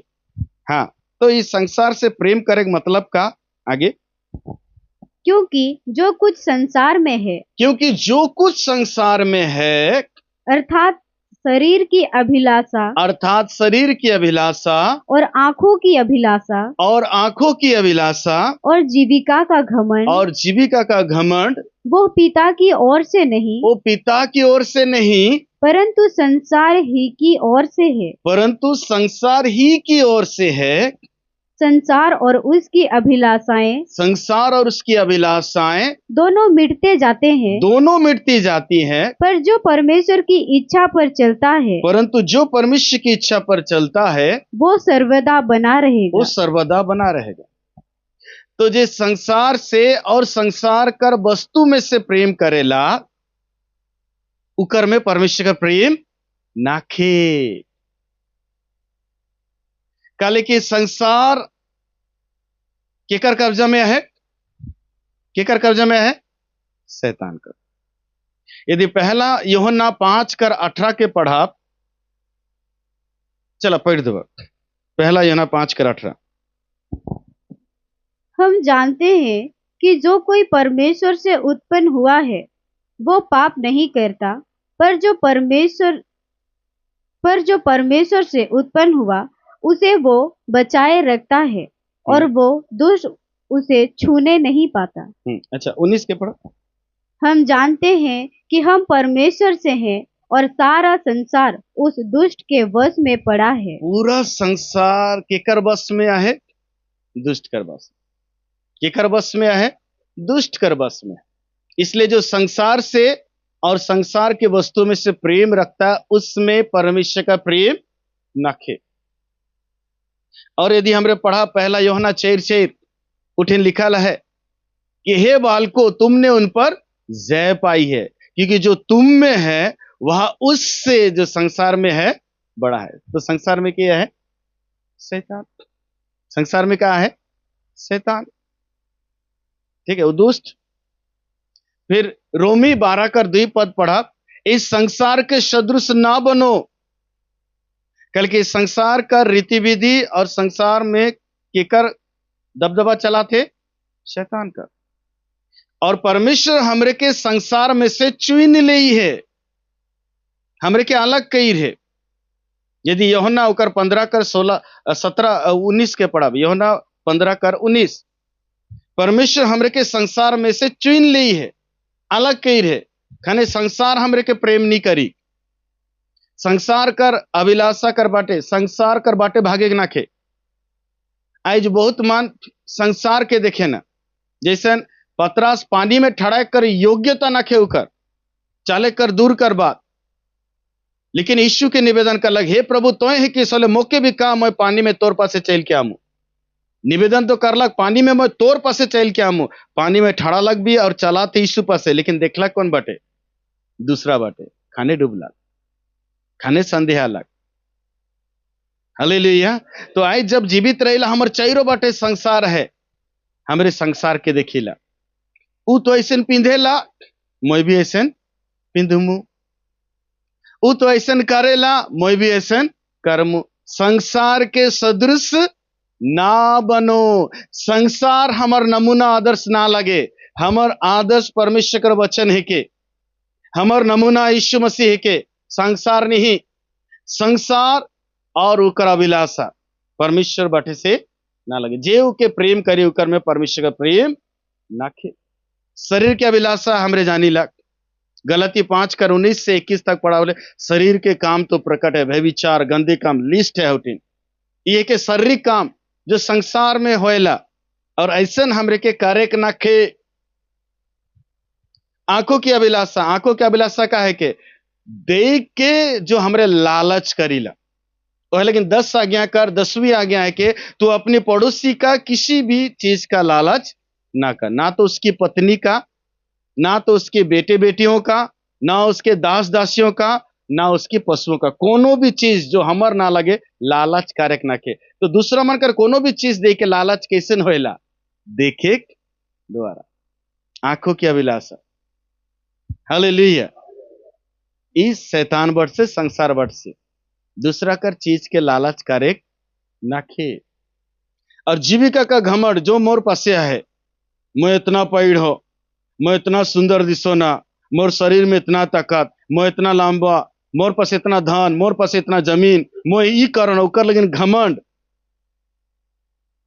हाँ, तो इस संसार से प्रेम करे मतलब का आगे, क्योंकि जो कुछ संसार में है, क्योंकि जो कुछ संसार में है, अर्थात शरीर की अभिलाषा, अर्थात शरीर की अभिलाषा, और आंखों की अभिलाषा, और आंखों की अभिलाषा, और जीविका का घमंड, और जीविका का घमंड, वो पिता की ओर से नहीं, वो पिता की ओर से नहीं, परंतु संसार ही की ओर से है। परंतु संसार ही की ओर से है। संसार और उसकी अभिलाषाएं, संसार और उसकी अभिलाषाएं दोनों मिटते जाते हैं, दोनों मिटती जाती हैं, पर जो परमेश्वर की इच्छा पर चलता है, परंतु जो परमेश्वर की इच्छा पर चलता है वो सर्वदा बना रहेगा। वो सर्वदा बना रहेगा। तो जे संसार से और संसार कर वस्तु में से प्रेम करेला उकर में परमेश्वर का प्रेम नाखे। काले कि संसार केकर कब्जा में है? केकर कब्जा में है? शैतान का। यदि पहला यूहन्ना 5:18 के पढ़ा, चला पढ़ दो। पहला यूहन्ना 5:18। हम जानते हैं कि जो कोई परमेश्वर से उत्पन्न हुआ है वो पाप नहीं करता, पर जो परमेश्वर से उत्पन्न हुआ उसे वो बचाए रखता है और वो दुष्ट उसे छूने नहीं पाता। अच्छा 19 के पढ़ो। हम जानते हैं कि हम परमेश्वर से हैं और सारा संसार उस दुष्ट के वश में पड़ा है। पूरा संसार केकर वश में है? दुष्ट कर वश। केकर वश में है? दुष्ट कर वश में। इसलिए जो संसार से और संसार के वस्तु में से प्रेम रखता है उसमें परमेश्वर का प्रेम नखे। और यदि हमने पढ़ा पहला यूहन्ना 4:4 उठिन लिखा है कि हे बालको तुमने उन पर जय पाई है, क्योंकि जो तुम में है वह उससे जो संसार में है बड़ा है। तो संसार में क्या है? शैतान। संसार में क्या है? शैतान। ठीक है, वो दुष्ट। फिर रोमी 12:2 पढ़ा, इस संसार के सदृश ना बनो। कल के संसार का रीति विधि और संसार में केकर दबदबा चला थे? शैतान का। और परमेश्वर हमरे के संसार में से चुन ली है, हमरे के अलग कई है। यदि यूहन्ना होकर 15:16-17-19 के पढ़ा, यूहन्ना 15:19, परमेश्वर हमरे के संसार में से चुन ली है, अलग कई है। खाने संसार हमरे के प्रेम नहीं करी, संसार कर अभिलाषा कर बाटे, संसार कर बाटे भागे ना खे। आज बहुत मान संसार के देखे ना, जैसे पतरास पानी में ठड़ा कर योग्यता ना खे उकर चाले कर दूर कर बात, लेकिन यीशु के निवेदन कर लग, हे प्रभु तो है कि सोले मौके भी कहा मैं पानी में तोर पासे चल के आमू। निवेदन तो कर लग पानी में मैं तोर पासे चल के आमू, पानी में ठड़ा लग भी और चला थे यीशु पासे, लेकिन देखला कौन बाटे? दूसरा बाटे। खाने डूबला, खाने संदेहा लग। हालेलुया। तो आज जब जीवित रहेला हमर चाइरो बाटे संसार है, हमरे संसार के देखिला। ऊ तो ऐसन पिंधेला, मैं भी ऐसन पिंधुमू। ऊ तो ऐसन करेला, मैं भी ऐसन करमू। संसार के सदृश ना बनो। संसार हमर नमूना आदर्श ना लगे। हमर आदर्श परमेश्वर का वचन है के, हमर नमूना यीशु मसीह है के। संसार नहीं, संसार और उकर अभिलाषा परमेश्वर बाटे से ना लगे। जे उके प्रेम करे उकर में परमेश्वर का प्रेम नाखे। शरीर के अभिलाषा हमरे जानी लग, गलती 5:19-21 तक पढ़ा बोले, शरीर के काम तो प्रकट है, व्यभिचार, गंदे काम, लिस्ट है उठिन। ये के शारीरिक काम जो संसार में होएला, और ऐसन हमरे के करे के नाखे। आंखों की अभिलाषा, आंखों की अभिलाषा का है के देख के जो हमरे लालच करीला वह, लेकिन 10 आज्ञा कर, 10वीं आज्ञा है कि तू अपने पड़ोसी का किसी भी चीज का लालच ना कर, ना तो उसकी पत्नी का, ना तो उसके बेटे बेटियों का, ना उसके दास दासियों का, ना उसकी पशुओं का। कोनो भी चीज जो हमर ना लगे लालच कारक ना के। तो दूसरा मन कर कोनो भी चीज देख के लालच कैसे होएला? देखे द्वारा आंखों की अभिलाषा। हालेलुया। इस शैतान वर्ड से, संसार वर्ड से दूसरा कर चीज के लालच करे नाखे। और जीविका का घमंड जो मोर पासे है, मैं इतना पैड़ हो, मैं इतना सुंदर दिसो ना, मोर शरीर में इतना ताकत, मैं इतना लंबा, मोर पास इतना धन, मोर पास इतना जमीन, मैं ई कारण उकर। लेकिन घमंड,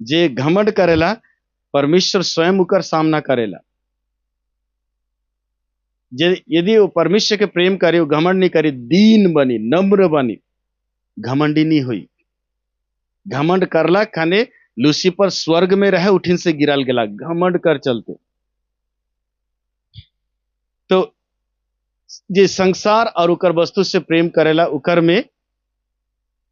जे घमंड करेला परमेश्वर स्वयं उकर सामना करेला। यदि वो परमेश्वर के प्रेम करे, वो घमंड नहीं करे, दीन बनी, नम्र बनी, घमंडी नहीं हुई। घमंड करला खाने लूसीफर स्वर्ग में रहे उठिन से गिराल गेला, घमंड कर चलते। तो जे संसार और उकर वस्तु से प्रेम करेला उकर में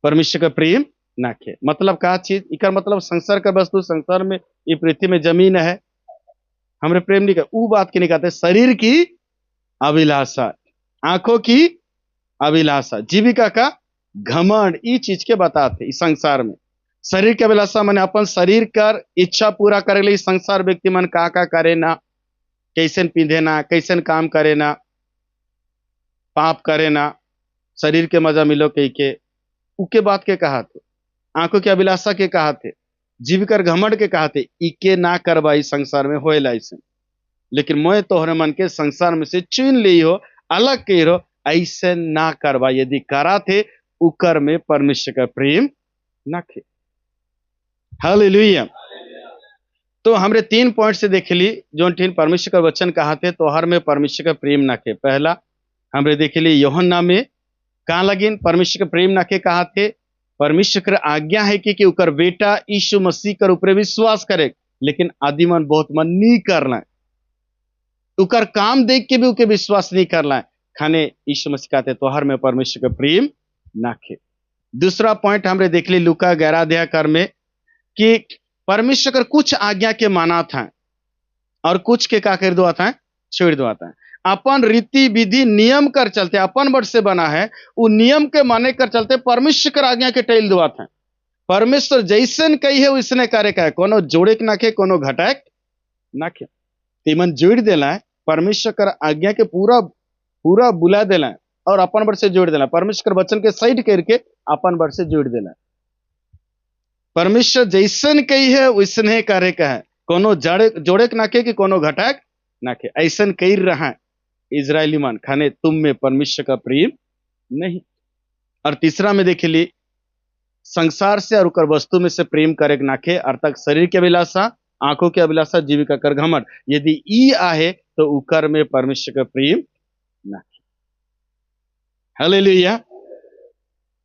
परमेश्वर का प्रेम नाखे। मतलब का चीज इकर मतलब संसार का वस्तु, संसार में ये पृथ्वी में जमीन है, हमरे प्रेम नहीं कर, वो बात के नहीं कहते। शरीर की अभिलाषा, आंखों की अभिलाषा, जीविका का घमंड, ये चीज के बताते इस संसार में। शरीर के अभिलाषा माने अपन शरीर कर इच्छा पूरा करे लिए संसार व्यक्ति मन का करे ना, कैसन पींधे ना, कैसन काम करे ना, पाप करे ना, शरीर के मजा मिलो कही के उके बात के कहा थे, आंखों की अभिलाषा के कहा थे, जीव कर घमंड के कहा थे, इके ना करवाई संसार में होए लाइसे। लेकिन मोए तोहरे मन के संसार में से चुन ली हो, अलग के हो, ऐसे ना करवा। यदि करा थे उकर में परमेश्वर का प्रेम ना खे। हालेलुया। तो हमरे 3 पॉइंट से देख ली जो परमेश्वर का वचन कहा थे तो हर में परमेश्वर का प्रेम ना खे। पहला हमरे देख ली यूहन्ना में कहाँ लगिन परमेश्वर का प्रेम ना के कहा थे, परमेश्वर का आज्ञा है कि उकर बेटा यीशु मसीह कर ऊपर विश्वास करे, लेकिन आदि मन बहुत मन नहीं करना है, उकर काम देख के भी उके विश्वास नहीं करना है। खाने यीशु मसीह कहते तो हर में परमेश्वर का प्रेम ना खे। दूसरा पॉइंट हमरे देख ली लूका 11 अध्याय कर में कि परमेश्वर का कुछ आज्ञा के माना था और कुछ के का कर दो था, छोड़ दो था। अपन रीति विधि नियम कर चलते, अपन वर्ष से बना है वो नियम के माने कर चलते परमेश्वर कर आज्ञा के टेल दुआ था। परमेश्वर जैसन कही है उसने कार्य का है, कोनो जोड़े के नाखे कोनो घटाक नाखे, तीमन जोड़ देला है। परमेश्वर कर आज्ञा के पूरा पूरा बुला देला है और अपन वर्ष से जोड़ देला। परमेश्वर वचन के साइड करके अपन वर्ष से जोड़ देला। परमेश्वर जैसन कही है उसने कार्य का है, कोनो जोड़े के नाखे कि कोनो घटाक नाखे, ऐसन कही रहा है इजरायली मान। खाने तुम में परमेश्वर का प्रेम नहीं। और तीसरा में देख ली संसार से और उकर वस्तु में से प्रेम करे नाखे, अर्थात शरीर के अभिलाषा, आंखों के अभिलाषा, जीविका कर घमंड, यदि ई आहे तो उकर में परमेश्वर का प्रेम नाखे। हालेलुया।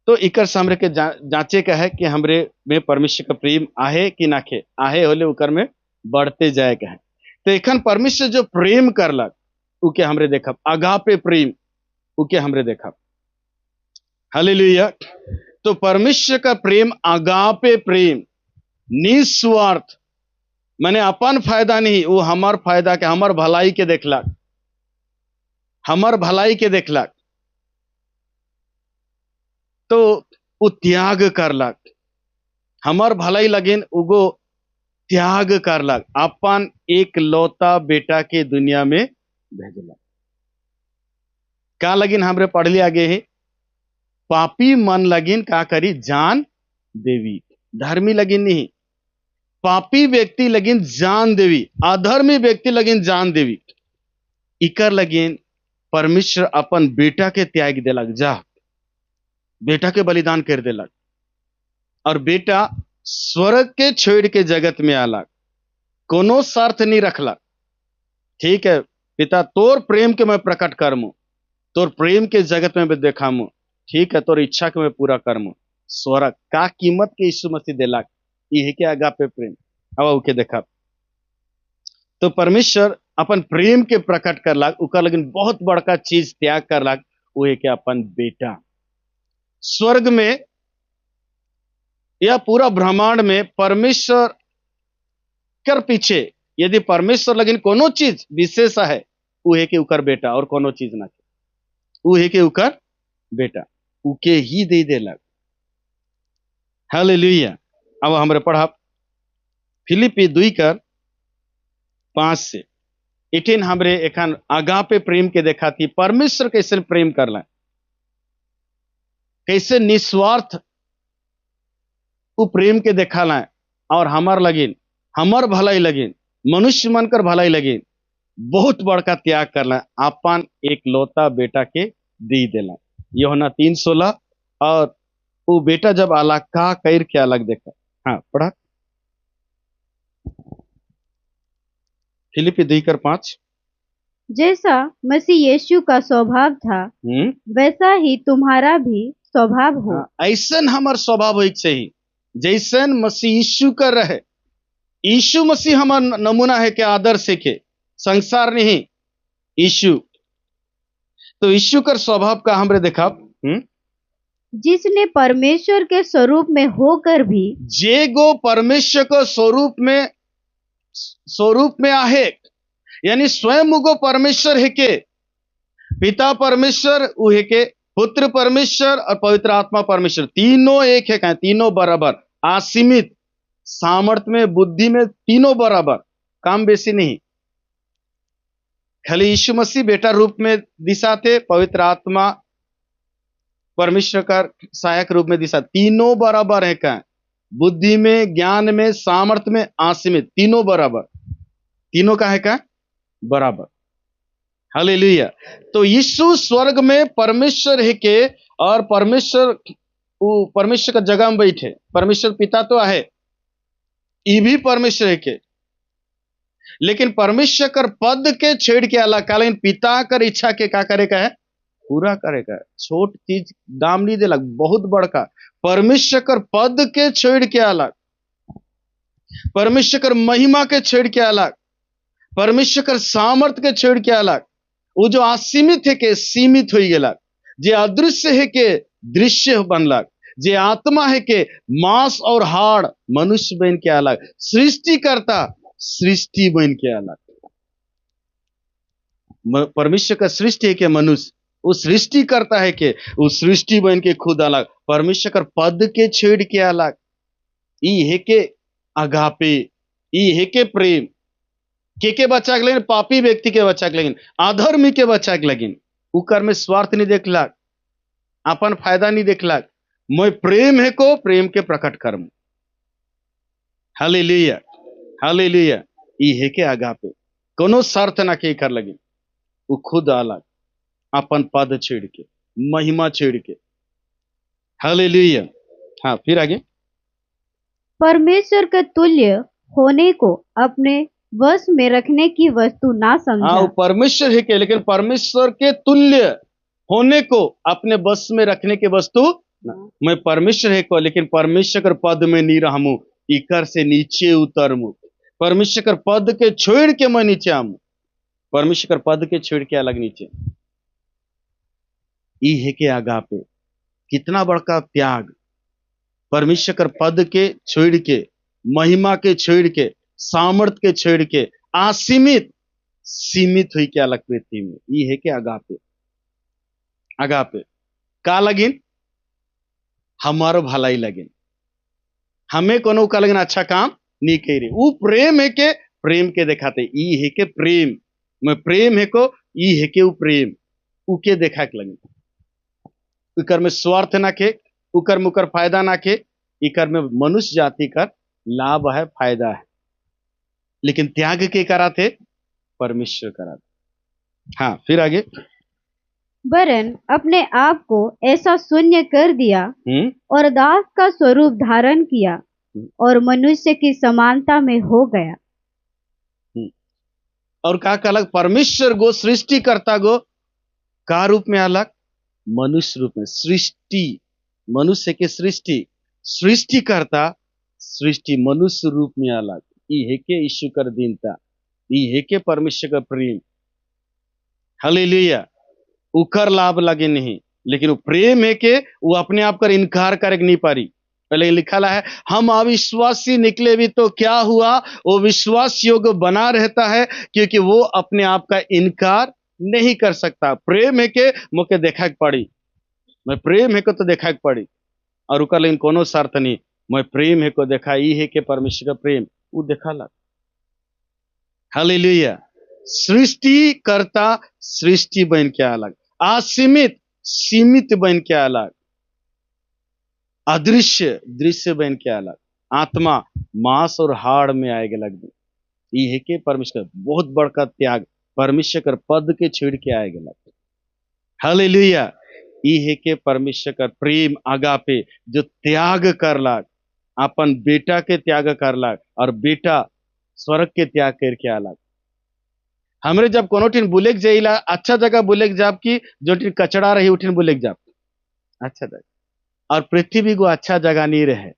तो इकर सामने के जांचे का है कि हमरे में परमेश्वर का प्रेम आहे कि नाखे, आहे होले उकर में बढ़ते जाए का है। तो एखन परमेश्वर जो प्रेम करलक उके हमरे देखब, अगापे प्रेम उके हमरे देखब। हालेलुया। तो परमेश्वर का प्रेम अगापे प्रेम, निस्वार्थ, माने अपन फायदा नहीं, वो हमार फायदा के, हमार भलाई के देखलक, हमार भलाई के देखलक तो वो त्याग करलक, हमार भलाई लगिन उगो त्याग करलक, अपन एक लौता बेटा के दुनिया में भेजलक। का लगिन हमरे पढ़ लिया आगे है, पापी मन लगिन का करी जान देवी, धर्मी लगिन नहीं, पापी व्यक्ति लगिन जान देवी, अधर्मी व्यक्ति लगिन जान देवी। इकर लगिन परमेश्वर अपन बेटा के त्याग देलक, जा बेटा के बलिदान कर देलक और बेटा स्वर्ग के छोड़ के जगत में आलक, कोनो स्वार्थ नहीं रखलक। ठीक है पिता, तोर प्रेम के मैं प्रकट करमू, तोर प्रेम के जगत में भी देखामू, ठीक है तोर इच्छा के मैं पूरा करमू। स्वर्ग का कीमत के यीशु मसीह देलक, ये के अगापे प्रेम। अब उके देखा तो परमेश्वर अपन प्रेम के प्रकट करलक, उकर लेकिन बहुत बड़का चीज त्याग करलक, वो है कि अपन बेटा। स्वर्ग में या पूरा ब्रह्मांड में परमेश्वर कर पीछे यदि परमेश्वर लगिन कोनो चीज विशेष है वो है कि उकर बेटा, और कोनो चीज ना, वो है कि उकर बेटा उके ही दे देलक। हालेलुया। अब हमरे पढ़ा फिलिपी 2:5 से 18 हमरे एखन अगापे प्रेम के देखा थी, परमेश्वर कैसे प्रेम करला, कैसे निस्वार्थ वो प्रेम के देखाला और हमार लगिन, हमार भलाई लगिन, मनुष्य मन कर भलाई लगिन बहुत बड़का त्याग करला, अपन एक लौता बेटा के दे देला। यूहन्ना 3:16। और वो बेटा जब आला का कैर के अलग देखा। हाँ पढ़ा फिलिपी 2:5। जैसा मसीह यीशु का स्वभाव था वैसा ही तुम्हारा भी स्वभाव हो। ऐसन हमार स्वभाव हो चाहिए जैसन मसीह यीशु का रहे। यीशु मसीह हमार नमूना है के आदर्श है के, संसार नहीं यीशु। तो यीशु का स्वभाव का हमरे देखा, जिसने परमेश्वर के स्वरूप में होकर भी, जे गो परमेश्वर को स्वरूप में आहे, यानी स्वयं उगो परमेश्वर है के, पिता परमेश्वर वो है के, पुत्र परमेश्वर और पवित्र आत्मा परमेश्वर, तीनों एक है, तीनों बराबर। असीमित, सामर्थ्य में, बुद्धि में, तीनों बराबर, काम बेसी नहीं। खाली यीशु मसीह बेटा रूप में दिशा थे, पवित्र आत्मा परमेश्वर का सहायक रूप में दिशा, तीनों बराबर है। क्या बुद्धि में, ज्ञान में, सामर्थ्य में, असीमित, तीनों बराबर, तीनों का है क्या बराबर। हालेलुया। तो यीशु स्वर्ग में परमेश्वर है के, और परमेश्वर का जगह में बैठे, परमेश्वर पिता तो है, ये भी परमेश्वर है के, लेकिन परमेश्वर कर पद के छेड़ के अलग, लेकिन पिता कर इच्छा के क्या करेगा है पूरा करेगा। छोट चीज दाम नहीं दे लग, बहुत बड़का। परमेश्वर कर पद के छेड़ के अलग, परमेश्वर कर महिमा के छेड़ के अलग, परमेश्वर कर सामर्थ के छेड़ के अलग। वो जो असीमित है के सीमित हो गया, जे अदृश्य है के दृश्य बनलक, जे आत्मा है के मांस और हाड़ मनुष्य बन के अलग, सृष्टि करता सृष्टि बन के अलग। परमेश्वर का सृष्टि है के मनुष्य, वो सृष्टि करता है के वो सृष्टि बन के खुद अलग, परमेश्वर का पद के छेड़ के अलग। ई है के अगापे, ई है के प्रेम, के बच्चा के लगिन, पापी व्यक्ति के बच्चा के लगिन, अधर्मी के बच्चा के लगिन। उकर में स्वार्थ नहीं देखलक, अपन फायदा नहीं देखलक, मैं प्रेम है को प्रेम के प्रकट कर्म। Hallelujah, hallelujah. ई है के अगापे, कोनो शर्त ना के कर लगिन, वो खुद अलग, अपन पद छेड़ के, महिमा छेड़ के। हालेलुया। हाँ, फिर आगे। परमेश्वर के तुल्य होने को अपने वश में रखने की वस्तु ना समझा। हाँ, परमेश्वर है के, लेकिन परमेश्वर के तुल्य होने को अपने वश में रखने की वस्तु, मैं परमेश्वर है को, लेकिन परमेश्वर के पद में नहीं रहूं, इकर से नीचे उतरमु, परमेश्वर के पद के छोड़ के मैं नीचे आऊं, परमेश्वर के पद के छोड़ के अलग नीचे। ई है के आगापे, कितना बड़का त्याग, परमेश्वर के पद के छोड़ के, महिमा के छोड़ के, सामर्थ के छोड़ के, असीमित सीमित हुई के अलग पृथ्वी में। ये है के अगापे, अगापे का लगिन हमारो भलाई लगिन, हमें कोनो का लगिन अच्छा काम नहीं कह रही। वो प्रेम है के प्रेम के दिखाते, ई है के प्रेम, मैं प्रेम है को, ई है के वो प्रेम उके देखा के लगिन। उकर में स्वार्थ ना के, उकर मुकर फायदा ना के, इकर में मनुष्य जाति का लाभ है, फायदा है, लेकिन त्याग के करा थे परमेश्वर करा थे। हाँ, फिर आगे। वरन अपने आप को ऐसा शून्य कर दिया और दास का स्वरूप धारण किया और मनुष्य की समानता में हो गया। और का अलग, परमेश्वर गो सृष्टि करता गो का रूप में अलग, मनुष्य रूप में। सृष्टि मनुष्य के सृष्टि, सृष्टि करता सृष्टि मनुष्य रूप में अलग। ई है के यीशु कर दीनता, ई है के परमेश्वर का प्रेम। हालेलुया। उकर लाभ लगे नहीं, लेकिन वो प्रेम है के वो अपने आप कर इनकार करे नहीं पारी। पहले लिखा है, हम अविश्वासी निकले भी तो क्या हुआ, वो विश्वास योग्य बना रहता है, क्योंकि वो अपने आप का इनकार नहीं कर सकता। प्रेम है के मुझे देखा पड़ी, मैं प्रेम है को तो देखा पड़ी, और उकर लेकिन कोनो शर्त नहीं, मैं प्रेम है को देखा। ई है के परमेश्वर का प्रेम वो देखा लग। हालेलुया। सृष्टि करता सृष्टि बन के अलग, असीमित सीमित बन के अलग, अदृश्य दृश्य बन के अलग, आत्मा मांस और हाड़ में आएगा लग। ये है कि परमेश्वर बहुत बड़का त्याग, परमेश्वर कर पद के छेड़ के आएगा लग। हालेलुया। ये है कि परमेश्वर का प्रेम आगापे जो त्याग कर लाग, अपन बेटा के त्याग कर लाग, और बेटा स्वर्ग के त्याग करके अलग। हमरे जब कोनो टीन बुलेक जाइला, अच्छा जगह बुलेक जाब की जो टीन कचड़ा रही उठिन बुलेक जाब अच्छा जगह, और पृथ्वी को अच्छा जगह नहीं रहे,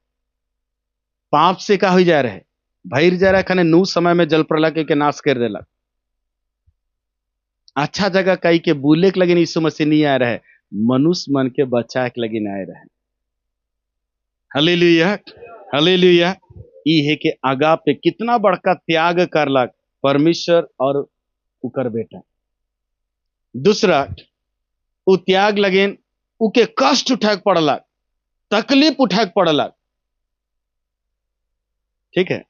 पाप से का हो जा रहे, भैर जा रहा खाने नू समय में जल प्रलय के नाश कर देला। अच्छा जगह कई के बुलेक लगिन यीशु मसीह नहीं आ रहे, मनुष्य मन के बचा के लगिन आए रहे। Hallelujah, hallelujah. ई है कि आगा पे कितना बड़का त्याग करलक परमेश्वर और उकर बेटा। दूसरा, उ त्याग लगेन उके कष्ट उठाक पड़लक, तकलीफ उठाक पड़लक, ठीक है,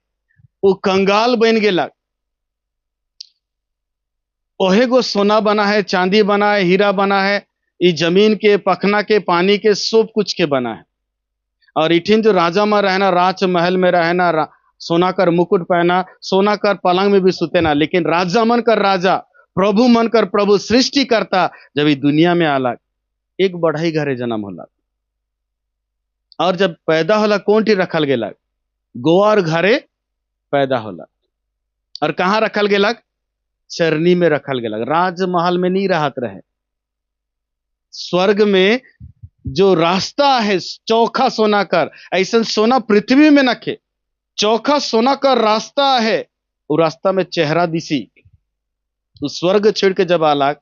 वो कंगाल बन गेला। ओहे गो सोना बना है, चांदी बना है, हीरा बना है, ये जमीन के, पखना के, पानी के, सब कुछ के बना है। और इठिन जो राजा में रहना, राज महल में रहना, सोना कर मुकुट पहना, सोना कर पलंग में भी सुते ना, लेकिन राजा मन कर राजा, प्रभु मन कर प्रभु, सृष्टि करता जब ये दुनिया में आला, एक बढ़ई घरे जन्म होला। और जब पैदा होला कौन टी रखल गेला? गोआर घरे पैदा होला। और कहाँ रखल गेला? चरनी में रखल गेला। राजमहल में नहीं रहत रहे। स्वर्ग में जो रास्ता है चौखा सोना कर, ऐसा सोना पृथ्वी में नखे, चौखा सोना का रास्ता है। वो रास्ता में चेहरा दिसी, उस स्वर्ग छिड़ के जब आला,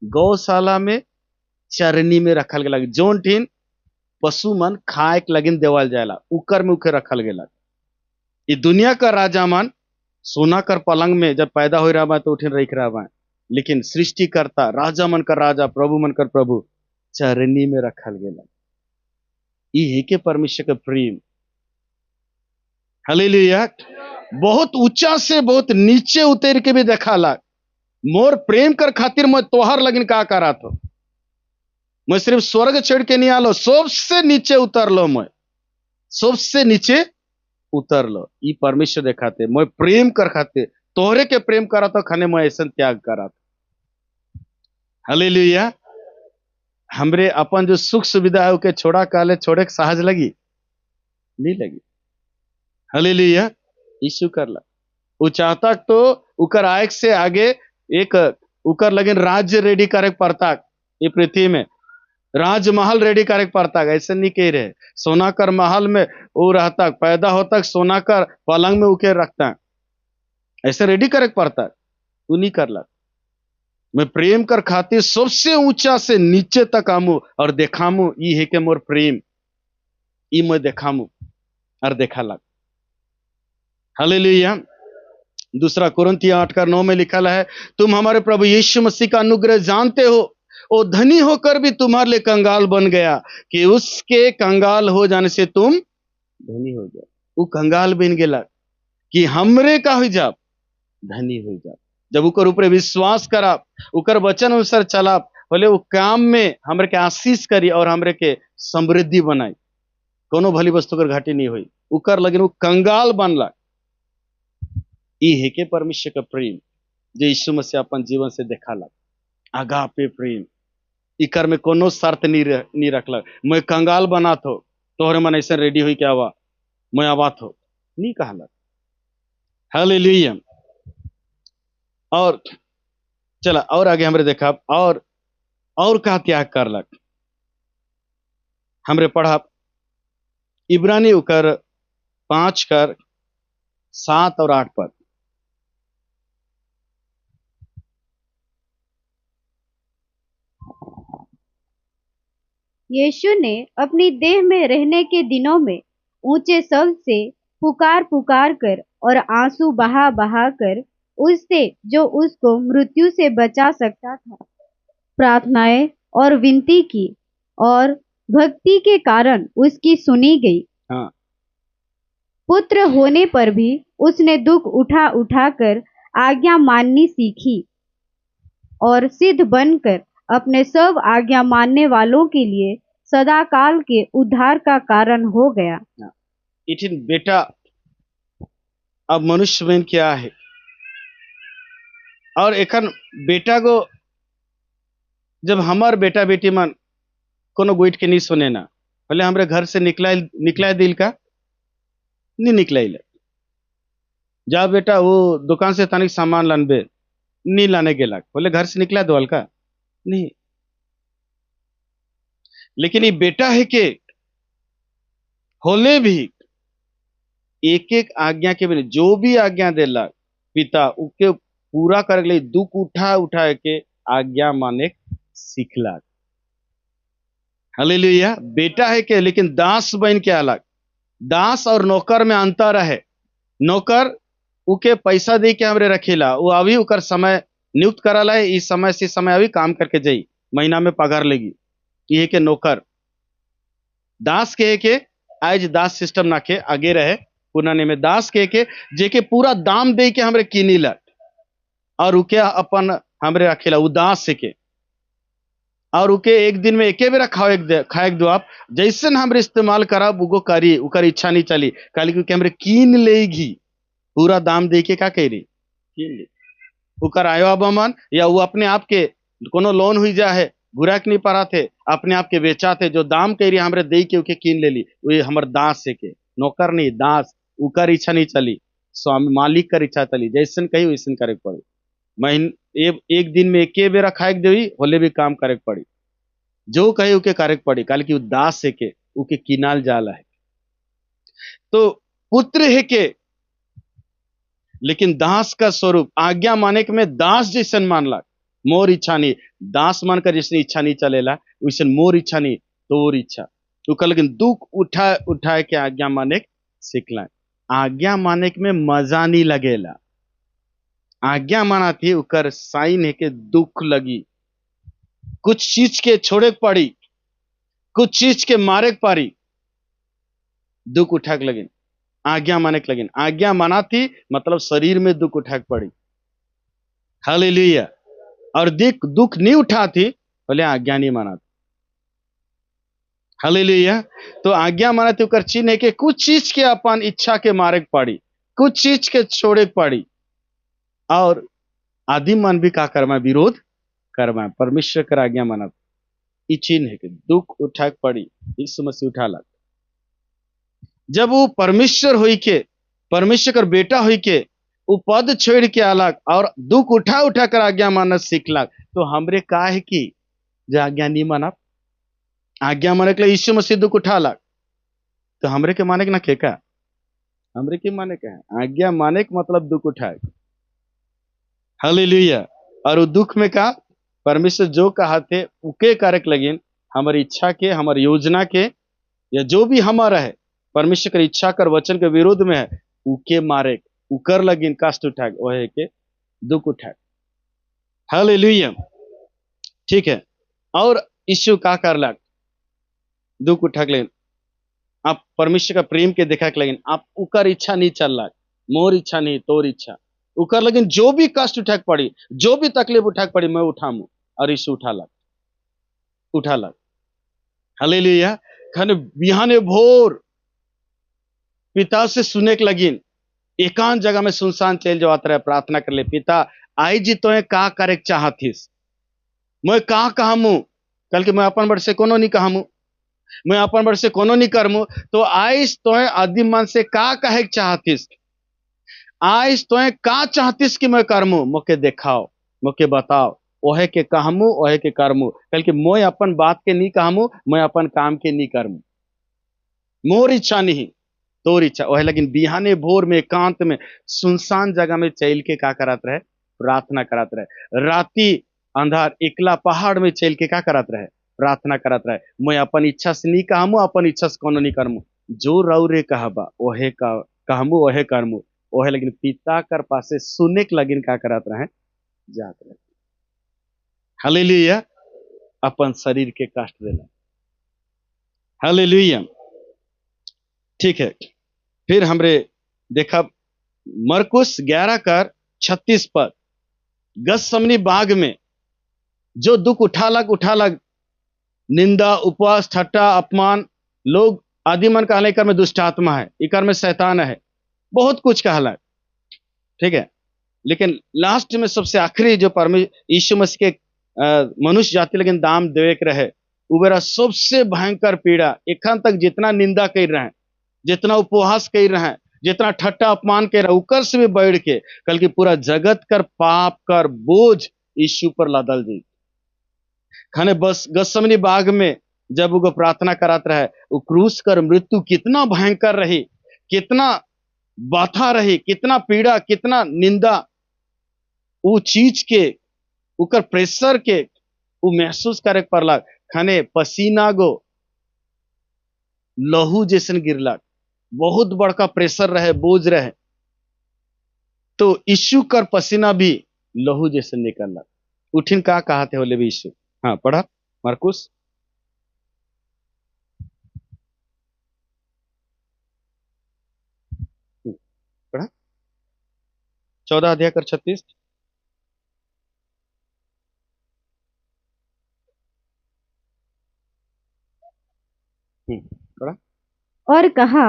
गौशाला में चरनी में रखल गेला। जोन ठीन पशु मन खाए के लगिन देवल जाएला, उकर में उके रखल गेला। ये दुनिया का राजा मन सोना कर पलंग में जब पैदा हो रहा है तो उठिन रख रहा है, लेकिन सृष्टि करता, राजा मन कर राजा, प्रभु मन कर प्रभु, चरनी में रखल गेला। ये के परमेश्वर का प्रेम। हालेलुया। बहुत ऊंचा से बहुत नीचे उतर के भी देखा ला। मोर प्रेम कर खातिर मैं तोहर लगिन का करा तो, मैं सिर्फ स्वर्ग छोड़ के नहीं आलो, सबसे नीचे उतर लो, मैं सबसे नीचे उतर लो। ये परमेश्वर दिखाते, मैं प्रेम कर खाते तोहरे के प्रेम करा तो खाने मैं ऐसा त्याग करा था। हालेलुया। हमरे अपन जो सुख सुविधा है उके छोड़ा काले छोड़े के सहज लगी नहीं लगी। हालेलुया। यीशु करला वो चाहता तो उकर आयक से आगे एक उकर लगिन राज्य रेडी करे पड़ता, ये पृथ्वी में राजमहल रेडी करे पड़ता। ऐसे नहीं कह रहे सोना कर महल में वो रहता, पैदा होता सोना कर पलंग में उके रखता, ऐसे रेडी करे पड़ता। तू नहीं करला। मैं प्रेम कर खातिर सबसे ऊंचा से नीचे तक आमू और देखामू, ये है के मोर प्रेम, ये मैं देखामू और देखा लग। हालेलुया। दूसरा कुरिन्थियों 8:9 में लिखा है, तुम हमारे प्रभु यीशु मसीह का अनुग्रह जानते हो, वो धनी होकर भी तुम्हारे लिए कंगाल बन गया कि उसके कंगाल हो जाने से तुम धनी हो जाओ। वो कंगाल बन गेला कि हमरे का हो जाओ, धनी हो जाओ। जब उकर ऊपर विश्वास करा, उकर वचन अनुसार चला, बोले वो काम में हमरे के आशीष करी और हमरे के समृद्धि बनाई, कोनो भली वस्तु कर घाटी नहीं हुई। उकर लगिन वो कंगाल बनला। ये है के परमेश्वर का प्रेम जो यीशु मसीह अपन जीवन से देखा लग। आगापे प्रेम इकर में कोनो शर्त नहीं रखला, मैं कंगाल बना थो तोहरे मन ऐसे रेडी हुई क्या हुआ, मैं आवा थो नहीं कहला। हालेलुया। और चला और आगे हमरे देखा और का त्याग करलक। हमरे पढ़ा इब्रानी उकर 5:7 और 8 पद। यीशु ने अपनी देह में रहने के दिनों में ऊंचे शब्द से पुकार पुकार कर और आंसू बहा बहा कर उससे जो उसको मृत्यु से बचा सकता था प्रार्थनाएं और विनती की, और भक्ति के कारण उसकी सुनी गई। हाँ। पुत्र होने पर भी उसने दुख उठा उठा कर आज्ञा माननी सीखी और सिद्ध बनकर अपने सब आज्ञा मानने वालों के लिए सदा काल के उद्धार का कारण हो गया। इठिन बेटा अब मनुष्य में क्या है, और एखन बेटा को जब हमार बेटा बेटी मन कोनो गोइट के नहीं सुने ना, बोले हमरे घर से निकला दिल का नहीं निकला। जा बेटा वो दुकान से तनिक सामान लानबे, नहीं लाने गेला, बोले घर से निकला दो का नहीं। लेकिन ये बेटा है के होले भी एक एक आज्ञा के बिना जो भी आज्ञा देला पिता उके पूरा कर ले, दुख उठा उठा के आज्ञा माने सीखला। हालेलुया। बेटा है के लेकिन दास बन के अलग। दास और नौकर में अंतर है। नौकर उके पैसा दे के हमरे रखेला, वो अभी उकर समय नियुक्त कराला है, इस समय से समय अभी काम करके जाई, महीना में पगार लेगी। ये के नौकर। दास के आज दास सिस्टम ना के आगे रहे, पुराने में दास के जेके पूरा दाम दे के हमरे किनी लट और उके अपन हमरे रखेला उदास से के और उके एक दिन में एके बेरा खाए दो आप जैसन हमरे इस्तेमाल करब उगो करी उकर इच्छा नहीं चली काली क्योंकि हमरे कीन लेगी पूरा दाम दे के का करी कीन ले उकर आयो अब मन या वो अपने आप के कोनो लोन हुई जा है बुरा के नहीं पड़ा थे अपने आप के बेचा थे जो दाम कह रही हमरे दे के उके कीन ले ली वो हमर दास से के नौकर नहीं दास उकर इच्छा नहीं चली स्वामी मालिक कर इच्छा चली जैसन कही वैसन करे पड़ी महीन एक दिन में एके बेरा खाए देवी होले भी काम करे पड़ी जो कहे उके करे पड़ी काल की दास से के उके किनाल जाला है तो पुत्र है के लेकिन दास का स्वरूप आज्ञा माने के में दास जैसन मानला मोर इच्छा नहीं दास मानकर जैसे इच्छा नहीं चलेला वैसे मोर इच्छा नहीं तोर इच्छा तो कल लेकिन दुख उठाए के आज्ञा माने सीखला आज्ञा माने के में मजा नहीं लगेला आज्ञा माना थी उकर साइन है के दुख लगी कुछ चीज के छोड़े पड़ी कुछ चीज के मारे पड़ी दुख उठा के लगिन आज्ञा माने के लगिन आज्ञा माना थी मतलब शरीर में दुख उठा के पड़ी हालेलुया और दुख नहीं उठा थी बोले आज्ञा नहीं माना थी हालेलुया तो आज्ञा माना थी उकर चिन्ह है कि कुछ चीज के अपन इच्छा के मारे पड़ी कुछ चीज के छोड़े पड़ी और आदि मन भी का कर्मा विरोध कर्मा परमेश्वर कर आज्ञा माना ये चिन्ह है कि दुख उठा पड़ी यीशु मसीह उठा लग जब वो परमेश्वर हुई के परमेश्वर कर बेटा हुई के वो पद छोड़ के अलग और दुख उठा उठा कर आज्ञा माना सीख लग तो हमरे का है कि जो आज्ञा नहीं माना आज्ञा माने के लिए यीशु मसीह दुख उठा लग तो हमरे के माने के ना का हमरे के माने का है आज्ञा माने के मतलब दुख उठाए हालेलुया और वो दुख में का परमेश्वर जो कहा थे उके कारक लगिन हमारी इच्छा के हमारी योजना के या जो भी हमारा है परमेश्वर की इच्छा कर वचन के विरोध में है उके मारे उकर लगिन कष्ट उठा वह के दुख उठा हालेलुया ठीक है और यीशु का कर लग दुख उठा के लगिन आप परमेश्वर का प्रेम के देखा के लगिन आप उकर इच्छा नहीं चल रहा मोर इच्छा नहीं तोर इच्छा उकर लेकिन जो भी कष्ट उठा पड़ी जो भी तकलीफ उठा पड़ी मैं उठाऊं और यीशु उठा लग हालेलुया खन बिहाने भोर पिता से सुने के लगिन एकांत जगह में सुनसान चल जो आता रहे प्रार्थना कर ले पिता आई जी तो का करे चाहतीस मैं का कहमू कल के मैं अपन बड़ से कोनो नहीं कहमू मैं अपन बड़ से कोनो नहीं करमू तो आइस तो आदि मन से का कहे चाहतीस आइस तो का चाहतीस कि मैं करमू मोके देखाओ मोके बताओ ओहे के कहमू ओहे के करमू कल के मैं अपन बात के नहीं कहमू मैं अपन काम के नहीं करमू मोर इच्छा नहीं तोर इच्छा ओहे लेकिन बिहाने भोर में एकांत में सुनसान जगह में चल के का करत रहे प्रार्थना करत रहे राती अंधार एकला पहाड़ में चल के का करत रहे प्रार्थना करत रहे मैं अपन इच्छा से नहीं कहमू अपन इच्छा से कोनो नहीं करमू जो रऊ रे कहबा ओहे का कहमू ओहे करमू ओहे लेकिन पिता कर पासे सुने के लगिन का करत रहे जात रहे हालेलुया अपन शरीर के कष्ट देला हालेलुया ठीक है फिर हमरे देखा मरकुस 11:36 पर गसमनी बाग में जो दुख उठा लग निंदा उपवास ठट्टा अपमान लोग आदि मन कहले कर में दुष्ट आत्मा है इकर में शैतान है बहुत कुछ कहला ठीक है लेकिन लास्ट में सबसे आखिरी जो यीशु मसीह के मनुष्य जाति लेकिन दाम देवे के रहे वो मेरा सबसे भयंकर पीड़ा एखन तक जितना निंदा कर रहे हैं जितना उपवास कर रहे हैं जितना ठट्टा अपमान कर रहे उकर से भी बढ़ के कल की पूरा जगत कर पाप कर बोझ यीशु पर लादल जी खाने बस गसमनी बाग में जब वो प्रार्थना करात रहे वो क्रूस कर मृत्यु कितना भयंकर रही कितना बाधा रही कितना पीड़ा कितना निंदा वो चीज के उकर प्रेशर के वो महसूस करे पड़ला खाने पसीना गो लहू जैसन गिरला बहुत बड़का प्रेशर रहे बोझ रहे तो यीशु कर पसीना भी लहू जैसन निकलला उठिन का कहा थे होले भी यीशु हाँ पढ़ा मरकुस 14 अध्याय कर 36। थोड़ा। और कहा,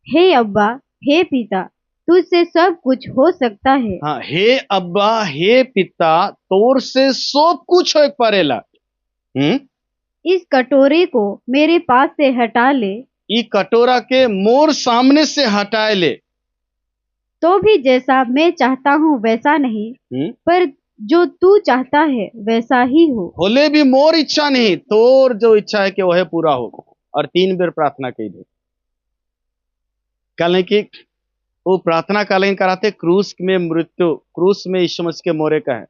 हे अब्बा, हे पिता, तुझसे सब कुछ हो सकता है। हाँ, हे अब्बा हे पिता, तोर से सब कुछ हो परेला। इस कटोरे को मेरे पास से हटा ले। ई कटोरा के मोर सामने से हटाए ले। तो भी जैसा मैं चाहता हूँ वैसा नहीं, पर जो तू चाहता है वैसा ही हो। होले भी मोर इच्छा नहीं, तोर जो इच्छा है कि वह पूरा हो। और 3 बार प्रार्थना की दे। कल की वो प्रार्थना कालीन कराते क्रूस में मृत्यु, क्रूस में यीशु मसीह के मोरे का है।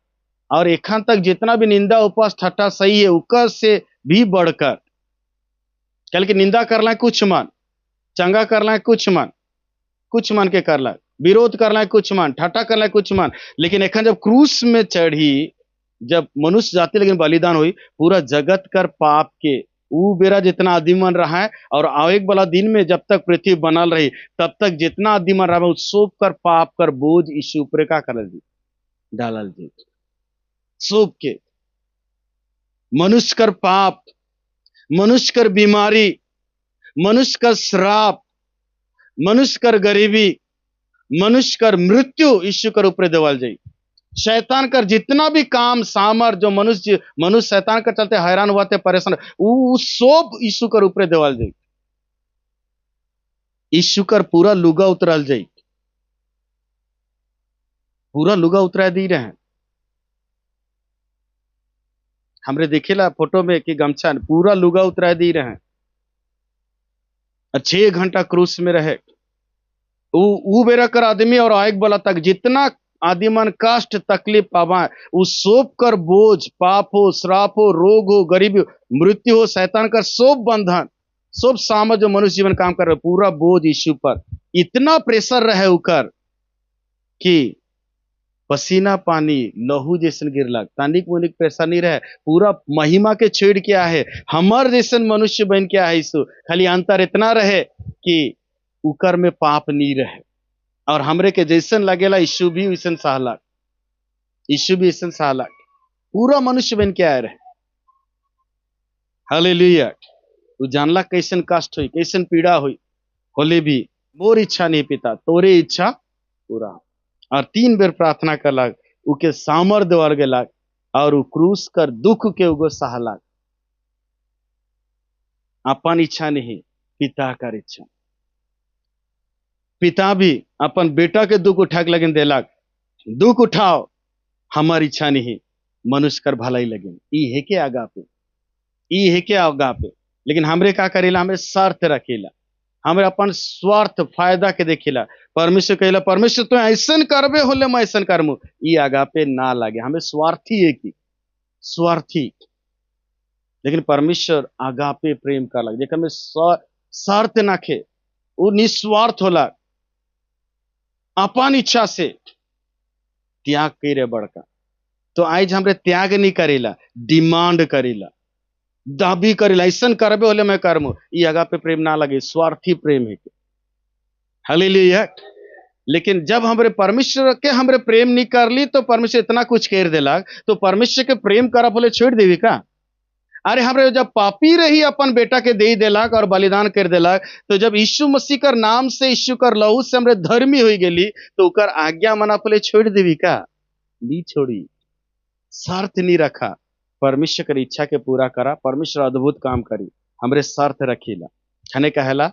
और एखन तक जितना भी निंदा उपवास ठट्टा सही है, उकर से भी बढ़कर कल की निंदा करना है कुछ मन, चंगा करना है कुछ मन के करला, विरोध करना है कुछ मन, ठट्टा करना है कुछ मन। लेकिन एखन जब क्रूस में चढ़ी, जब मनुष्य जाति लेकिन बलिदान हुई, पूरा जगत कर पाप के ऊ बेरा जितना आदिमन रहा है और आवेग वाला दिन में जब तक पृथ्वी बनल रही तब तक जितना आदिमन रहा सोप कर पाप कर बोझ यीशु ऊपर का करल जी, डालल जी। सोप के मनुष्य कर पाप, मनुष्य कर बीमारी, मनुष्य कर श्राप, मनुष्य कर गरीबी, मनुष्य कर मृत्यु यीशु कर ऊपर देवल जाई। शैतान कर जितना भी काम सामर जो मनुष्य शैतान कर चलते हैरान हुआ थे, परेशान, वो सब यीशु कर ऊपर देवल जाई। यीशु कर पूरा लुगा उतरल जाई, पूरा लुगा उतरा दी रहे हैं। हमरे देखेला फोटो में कि गमछा पूरा लुगा उतरा दी रहे हैं। 6 घंटा क्रूस में रहे। ऊ बेरा कर आदमी और आएग वाला तक जितना आदिमन कष्ट तकलीफ पावा, उस सोप कर बोझ, पाप हो, श्राप हो, रोग हो, गरीबी हो, मृत्यु हो, शैतान का सब बंधन, सब सामर्थ जो मनुष्य जीवन काम कर रहे, पूरा बोझ यीशु पर। इतना प्रेशर रहे उकर कि पसीना पानी लहू जैसन गिरलक, तानिक मुनिक प्रेशर नहीं रहे, पूरा महिमा के छेड़ के आहे, हमर जैसन मनुष्य बन के आहे यीशु। खाली अंतर इतना रहे कि उकर में पाप नहीं रहे। और हमरे के जैसन लगेला यीशु भी वैसन सहलक, यीशु भी वैसन सहलक, पूरा मनुष्य बन के आए रहे। हालेलुया। तू जानला कैसन कष्ट हुई, कैसन पीड़ा हुई। होले भी मोर इच्छा नहीं पिता, तोरे इच्छा पूरा। और 3 बार प्रार्थना करलक, उके सामर्थ देवल गेलक और उ क्रूस कर दुख के उगो सहलक। अपन इच्छा नहीं, पिता कर इच्छा। पिता भी अपन बेटा के दुख उठा के लगन देलक, दुख उठाओ, हमार इच्छा नहीं, मनुष्य कर भलाई लगन। ई है के आगा पे, ई है के आगा पे। लेकिन हमरे का करेला, हमें शर्त रखेला, हमें अपन स्वार्थ फायदा के देखेला। परमेश्वर कहला, परमेश्वर तो ऐसन करबे होले मैं ऐसन करमु, ई आगा पे ना लागे। हमें स्वार्थी है कि स्वार्थी। लेकिन परमेश्वर आगा पे प्रेम कर लगे, जेकर में शर्त ना खे, वो निस्वार्थ होला, अपन इच्छा से त्याग करे बड़का। तो आज हमरे त्याग नहीं करेला, डिमांड करेला, दाबी करेला, ऐसा करबे होले मैं करमु, ई आगा पे प्रेम ना लगे, स्वार्थी प्रेम है। हालेलुया। लेकिन जब हमरे परमेश्वर के हमरे प्रेम नहीं कर ली तो परमेश्वर इतना कुछ कर देला, तो परमेश्वर के प्रेम करा बोले छोड़ देवी का? अरे हमरे जब पापी रही अपन बेटा के दे देलक और बलिदान कर देलक, तो जब यीशु मसीह कर नाम से, यीशु कर लहू से हमरे धर्मी हो गेली, तो उकर आज्ञा मना बोले छोड़ देवी का? नहीं छोड़ी, शर्त नहीं रखा। परमेश्वर कर इच्छा के पूरा करा, परमेश्वर अद्भुत काम करी, हमरे शर्त रखीला। खने कहला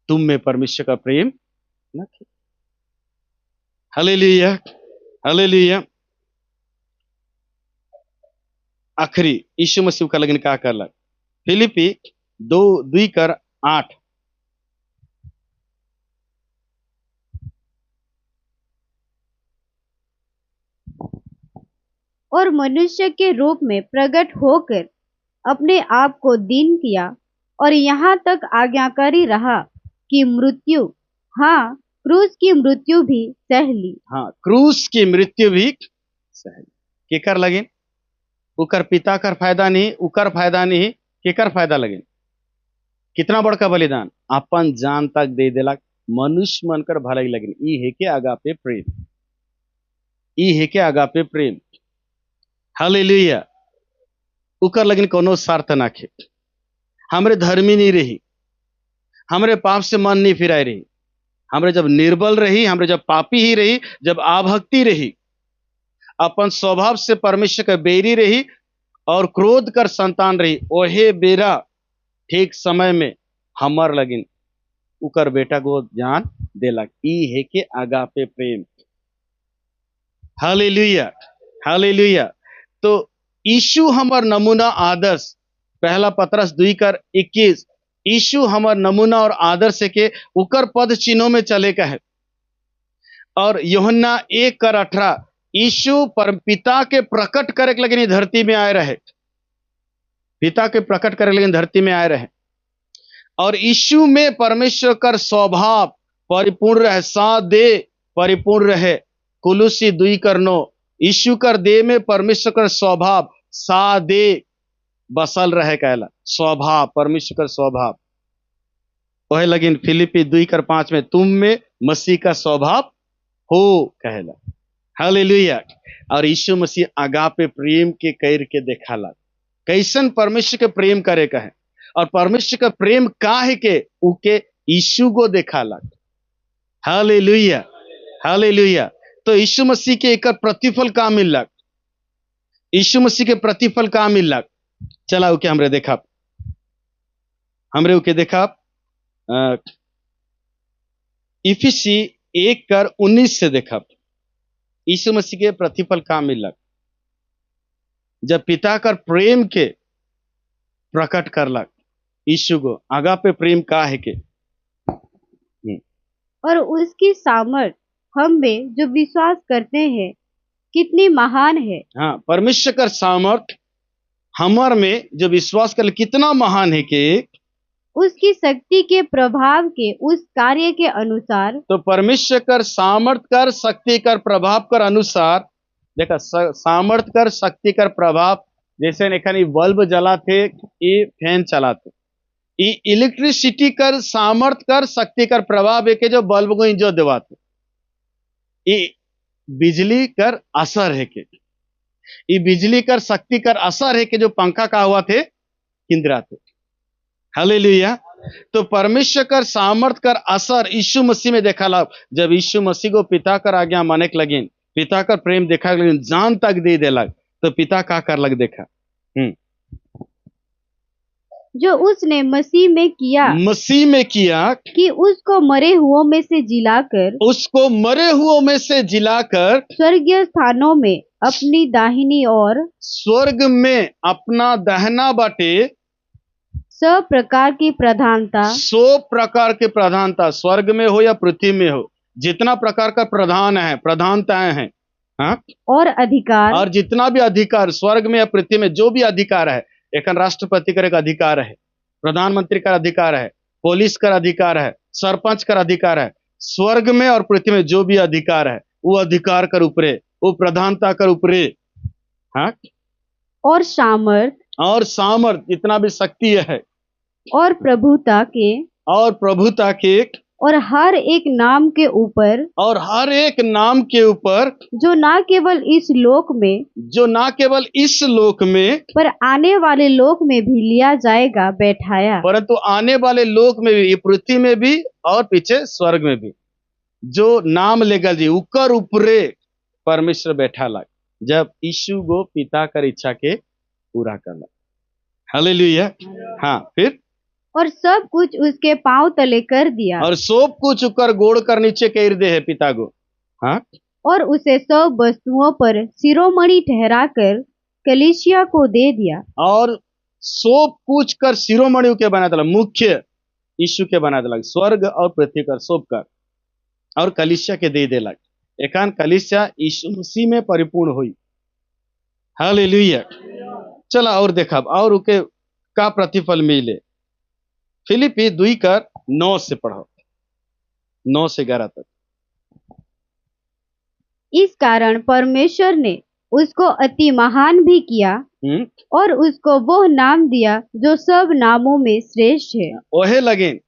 तुम में परमेश्वर का प्रेम न थे। Hallelujah, hallelujah. आखिरी यीशु मसीह का लगन का करलक, फिलिपी 2:2-8। और मनुष्य के रूप में प्रकट होकर अपने आप को दीन किया और यहाँ तक आज्ञाकारी रहा कि मृत्यु, हाँ क्रूस की मृत्यु भी सह ली। हाँ, क्रूस की मृत्यु भी सह ली। केकर लगिन? उकर पिता कर फायदा नहीं, उकर फायदा नहीं, केकर फायदा लगिन? कितना बड़का बलिदान, अपन जान तक दे देलक, मनुष्य मनकर भलाई लगिन। ई है के आगा पे प्रेम। ई है के आगापे प्रेम। हालेलुया। उकर लगन कोनो स्वार्थ ना खे। हमरे धर्मी नहीं रही, हमरे पाप से मन नहीं फिराई रही, हमरे जब निर्बल रही, हमरे जब पापी ही रही, जब आभक्ति रही, अपन स्वभाव से परमेश्वर के बैरी रही और क्रोध कर संतान रही, ओहे बेरा ठीक समय में हमर लगिन उकर बेटा को जान देलक। ई है के आगापे प्रेम। Hallelujah, hallelujah. तो यीशु हमर नमूना आदर्श, पहला पतरस 2:21, यीशु हमर नमूना और आदर्श के उकर पद चिन्हों में चले का है। और यूहन्ना 1:18, यीशु पर पिता के प्रकट करे के लगे धरती में आए रहे, पिता के प्रकट करे लगे धरती में आए रहे। और यीशु में परमेश्वर कर स्वभाव परिपूर्ण रहे, सादे परिपूर्ण रहे। कुलुसी 2:9, यीशु कर देह में परमेश्वर कर स्वभाव सादे बसल रहे कहला, स्वभाव परमेश्वर का स्वभाव। वह लगिन फिलिपी 2:5 में तुम में मसीह का स्वभाव हो कहला। हालेलुया। और यीशु मसीह आगापे प्रेम के कैर के देखाला, कैसन परमेश्वर के प्रेम करे का है, और परमेश्वर का प्रेम का है के उके यीशु को देखाला। Hallelujah, hallelujah. तो यीशु मसीह के एक प्रतिफल का मिलक, यीशु मसीह के प्रतिफल का मिलक। चला उके हमरे देखा, हमरे उके देखा इफिसी 1:19 से देखा यीशु मसीह के प्रतिफल का मिलक, जब पिता कर प्रेम के प्रकट करलक यीशु को। आगापे प्रेम का है के और उसकी सामर्थ हम में जो विश्वास करते हैं कितनी महान है। हाँ, परमेश्वर का सामर्थ हमर में जो विश्वास कर कितना महान है कि उसकी शक्ति के प्रभाव के उस कार्य के अनुसार। तो परमेश्वर कर सामर्थ कर शक्ति कर प्रभाव कर अनुसार, देखा सामर्थ कर शक्ति कर प्रभाव, जैसे एखन बल्ब जलाते, ये फैन चलाते, ये इलेक्ट्रिसिटी कर सामर्थ कर शक्ति कर प्रभाव है के जो बल्ब को इंजो देवाते, ये बिजली कर असर है के, ये बिजली कर शक्ति कर असर है कि जो पंखा का हुआ थे किंद्राते। हालेलुया। तो परमेश्वर कर सामर्थ कर असर यीशु मसीह में देखा ला, जब यीशु मसीह को पिता कर आज्ञा माने के लगिन, पिता का प्रेम देखा लगिन, जान तक दे देलक, तो पिता का कर लग देखा जो उसने मसीह में किया, मसीह में किया कि उसको मरे हुओं में से जिलाकर, उसको मरे हुओं में से जिलाकर स्वर्गीय स्थानों में अपनी दाहिनी ओर, स्वर्ग में अपना दहना बाटे सब प्रकार की प्रधानता, 100 प्रकार के प्रधानता, स्वर्ग में हो या पृथ्वी में हो, जितना प्रकार का प्रधान है, प्रधानताएं हैं, हाँ, और अधिकार, और जितना भी अधिकार स्वर्ग में या पृथ्वी में जो भी अधिकार है, एक राष्ट्रपति का एक अधिकार है, प्रधानमंत्री का अधिकार है, पुलिस का अधिकार है, सरपंच का अधिकार है, स्वर्ग में और पृथ्वी में जो भी अधिकार है, वो अधिकार कर ऊपरे, वो प्रधानता कर ऊपरे, हाँ, और सामर्थ जितना भी शक्ति है, और प्रभुता के, और हर एक नाम के ऊपर, और हर एक नाम के ऊपर, जो ना केवल इस लोक में पर आने वाले लोक में भी लिया जाएगा बैठाया, परंतु आने वाले लोक में भी, पृथ्वी में भी और पीछे स्वर्ग में भी, जो नाम लेगा जी उकर ऊपरे परमेश्वर बैठा ला, जब यीशु को पिता कर इच्छा के पूरा करला। हालेलुया। हाँ, फिर और सब कुछ उसके पांव तले कर दिया, और सब कुछ उकर गोड़ कर नीचे कर दे है पिता को, हाँ, और उसे सब वस्तुओं पर शिरोमणि ठहराकर कलीसिया को दे दिया, और सब कुछ कर शिरोमणि के बना दिला, मुख्य यीशु के बना दिला, स्वर्ग और पृथ्वी कर सब कर, और कलीसिया के दे देलक। एकान कलीसिया यीशु मसीह में परिपूर्ण हुई। हालेलुया। चला और देखा और उके का प्रतिफल मिले। फिलिपी 2:9 से पढ़ो, 9 से 11 तक। इस कारण परमेश्वर ने उसको अति महान भी किया और उसको वो नाम दिया जो सब नामों में श्रेष्ठ है। ओहे लगेन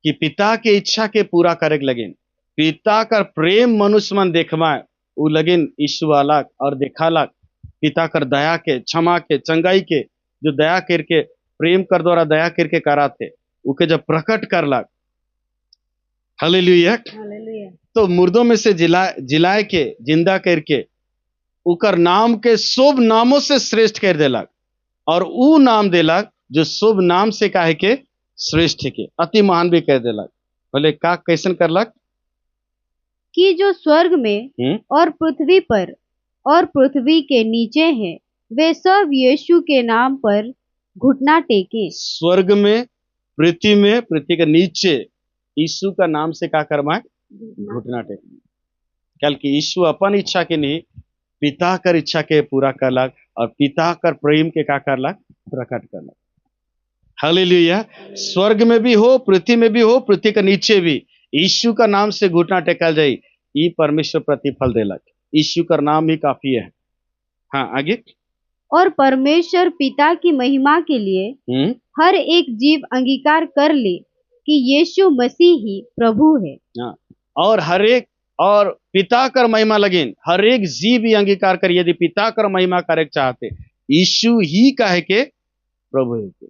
कि पिता के इच्छा के पूरा करे लगेन, पिता का प्रेम मनुष्य मन देखवाए, वो लगिन यीशु वाला और देखा लाग पिता कर दया के, क्षमा के, चंगाई के, जो दया करके प्रेम कर द्वारा दया करके करा थे, उके जब प्रकट कर लाग, हालेलुया, तो मुर्दों में से जिलाए के जिंदा करके उकर नाम के शुभ नामों से श्रेष्ठ कर देलक, और ऊ नाम देलक जो शुभ नाम से काहे के श्रेष्ठ के अति महान भी कह देलक। बोले का कैसन करलक कि जो स्वर्ग में और पृथ्वी पर और पृथ्वी के नीचे हैं, वे सब यीशु के नाम पर घुटना टेके। स्वर्ग में, पृथ्वी के नीचे यीशु का नाम से का करवा घुटना टेके। कल की यीशु अपन इच्छा के नहीं, पिता कर इच्छा के पूरा करलक, और पिता कर प्रेम के का करलक प्रकट करलक। हालेलुया। स्वर्ग में भी हो, पृथ्वी में भी हो, पृथ्वी के नीचे भी यीशु का नाम से घुटना टेकल जाई, ये परमेश्वर प्रतिफल देलक। यीशु का नाम ही काफी है। हाँ आगे। और परमेश्वर पिता की महिमा के लिए हर एक जीव अंगीकार कर ले कि यीशु मसीह ही प्रभु है। हाँ, और हर एक, और पिता कर महिमा लगेन हर एक जीव ही अंगीकार कर, यदि पिता कर महिमा करे चाहते यीशु ही काहे के प्रभु है के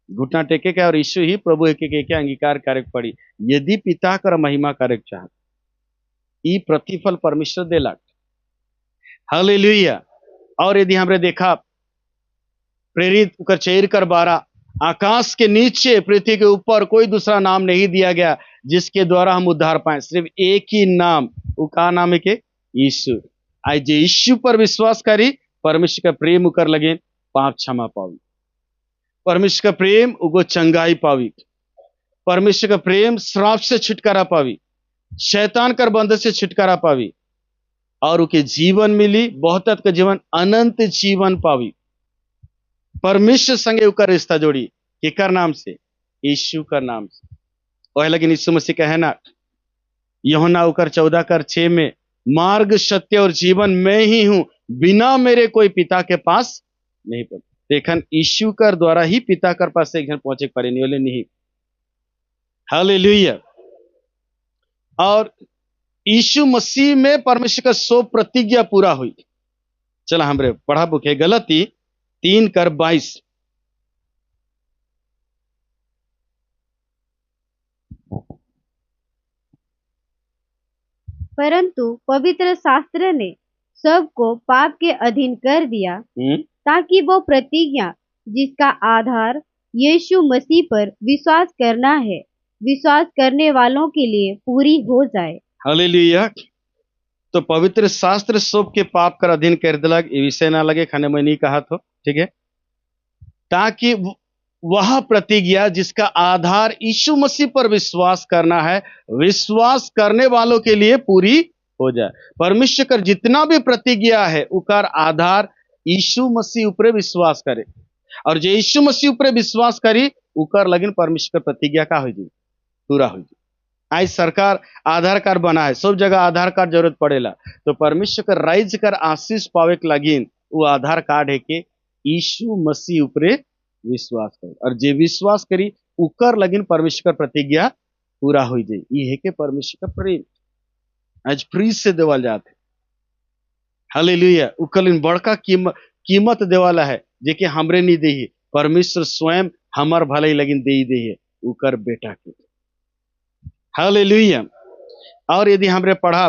घुटना टेके के, और यीशु ही प्रभु है के अंगीकार करे पड़ी, यदि पिता कर महिमा करे चाहते, ई प्रतिफल परमेश्वर देलक। हालेलुया। और यदि हमरे देखा प्रेरित कर चेर कर 12, आकाश के नीचे पृथ्वी के ऊपर कोई दूसरा नाम नहीं दिया गया जिसके द्वारा हम उद्धार पाए, सिर्फ एक ही नाम, वो का नाम है के यीशु। आज जे यीशु पर विश्वास करी, परमेश्वर का प्रेम उकर लगे पाप क्षमा पावी, परमेश्वर का प्रेम उगो चंगाई पावी, परमेश्वर का प्रेम श्राप से छुटकारा पावी, शैतान कर बंधन से छुटकारा पावी, और उके जीवन मिली, बहुतत का जीवन, अनंत जीवन पावी। परमेश्वर संगे उकर रिश्ता जोड़ी केकर नाम से, यीशु का नाम से। वह लेकिन यीशु मसीह का है ना, यूहन्ना उकर 14:6 में, मार्ग सत्य और जीवन मैं ही हूं, बिना मेरे कोई पिता के पास नहीं पहुंचे। देखन यीशु कर द्वारा ही पिता कर पास से पहुंचे पारे नहीं। हालेलुया। और यीशु मसीह में परमेश्वर का 100 प्रतिज्ञा पूरा हुई। चला हमरे पढ़ा बुक है गलती 3:22। परंतु पवित्र शास्त्र ने सबको पाप के अधीन कर दिया, ताकि वो प्रतिज्ञा जिसका आधार यीशु मसीह पर विश्वास करना है, विश्वास करने वालों के लिए पूरी हो जाए। हालेलुया। तो पवित्र शास्त्र सब के पाप कर अधीन कर दिलक, ये विषय ना लगे खाने में नहीं कहा तो ठीक है, ताकि वह प्रतिज्ञा जिसका आधार यीशु मसीह पर विश्वास करना है, विश्वास करने वालों के लिए पूरी हो जाए। परमेश्वर का जितना भी प्रतिज्ञा है उकर आधार यीशु मसीह ऊपर विश्वास करे, और जो यीशु मसीह ऊपर विश्वास करी उकर लगिन परमेश्वर प्रतिज्ञा का हो जाए पूरा हो जाए। आज सरकार आधार कार्ड बना है, सब जगह आधार कार्ड जरूरत पड़ेला, तो परमेश्वर का राइज कर आशीष पावे के लगिन वो आधार कार्ड है के यीशु मसीह ऊपर विश्वास करे, और जे विश्वास करी उकर लगिन परमेश्वर का प्रतिज्ञा पूरा हो जाए। ये है के परमेश्वर का प्रेम आज फ्री से देवल जाते। हालेलुया। उकलिन बड़का कीमत देवाला है जेके हमरे नहीं दे, परमेश्वर स्वयं हमार भलाई लगिन दे दे उकर बेटा के। हालेलुया। और यदि हमरे पढ़ा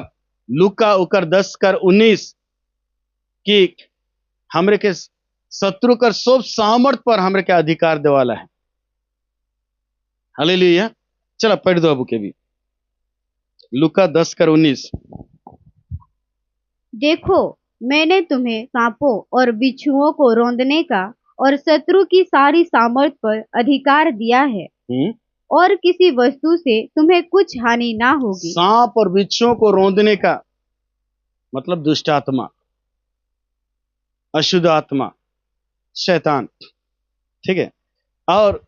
लूका उकर 10:19 कि हमरे के शत्रु कर सब सामर्थ पर हमरे के अधिकार देवाला है। हालेलुया। चला पढ़ दो अबू के भी लूका 10:19। देखो मैंने तुम्हें सांपों और बिच्छुओं को रौंदने का और शत्रु की सारी सामर्थ पर अधिकार दिया है, और किसी वस्तु से तुम्हें कुछ हानि ना होगी। सांप और बिच्छुओं को रौंदने का मतलब दुष्ट आत्मा, अशुद्ध आत्मा, शैतान, ठीक है, और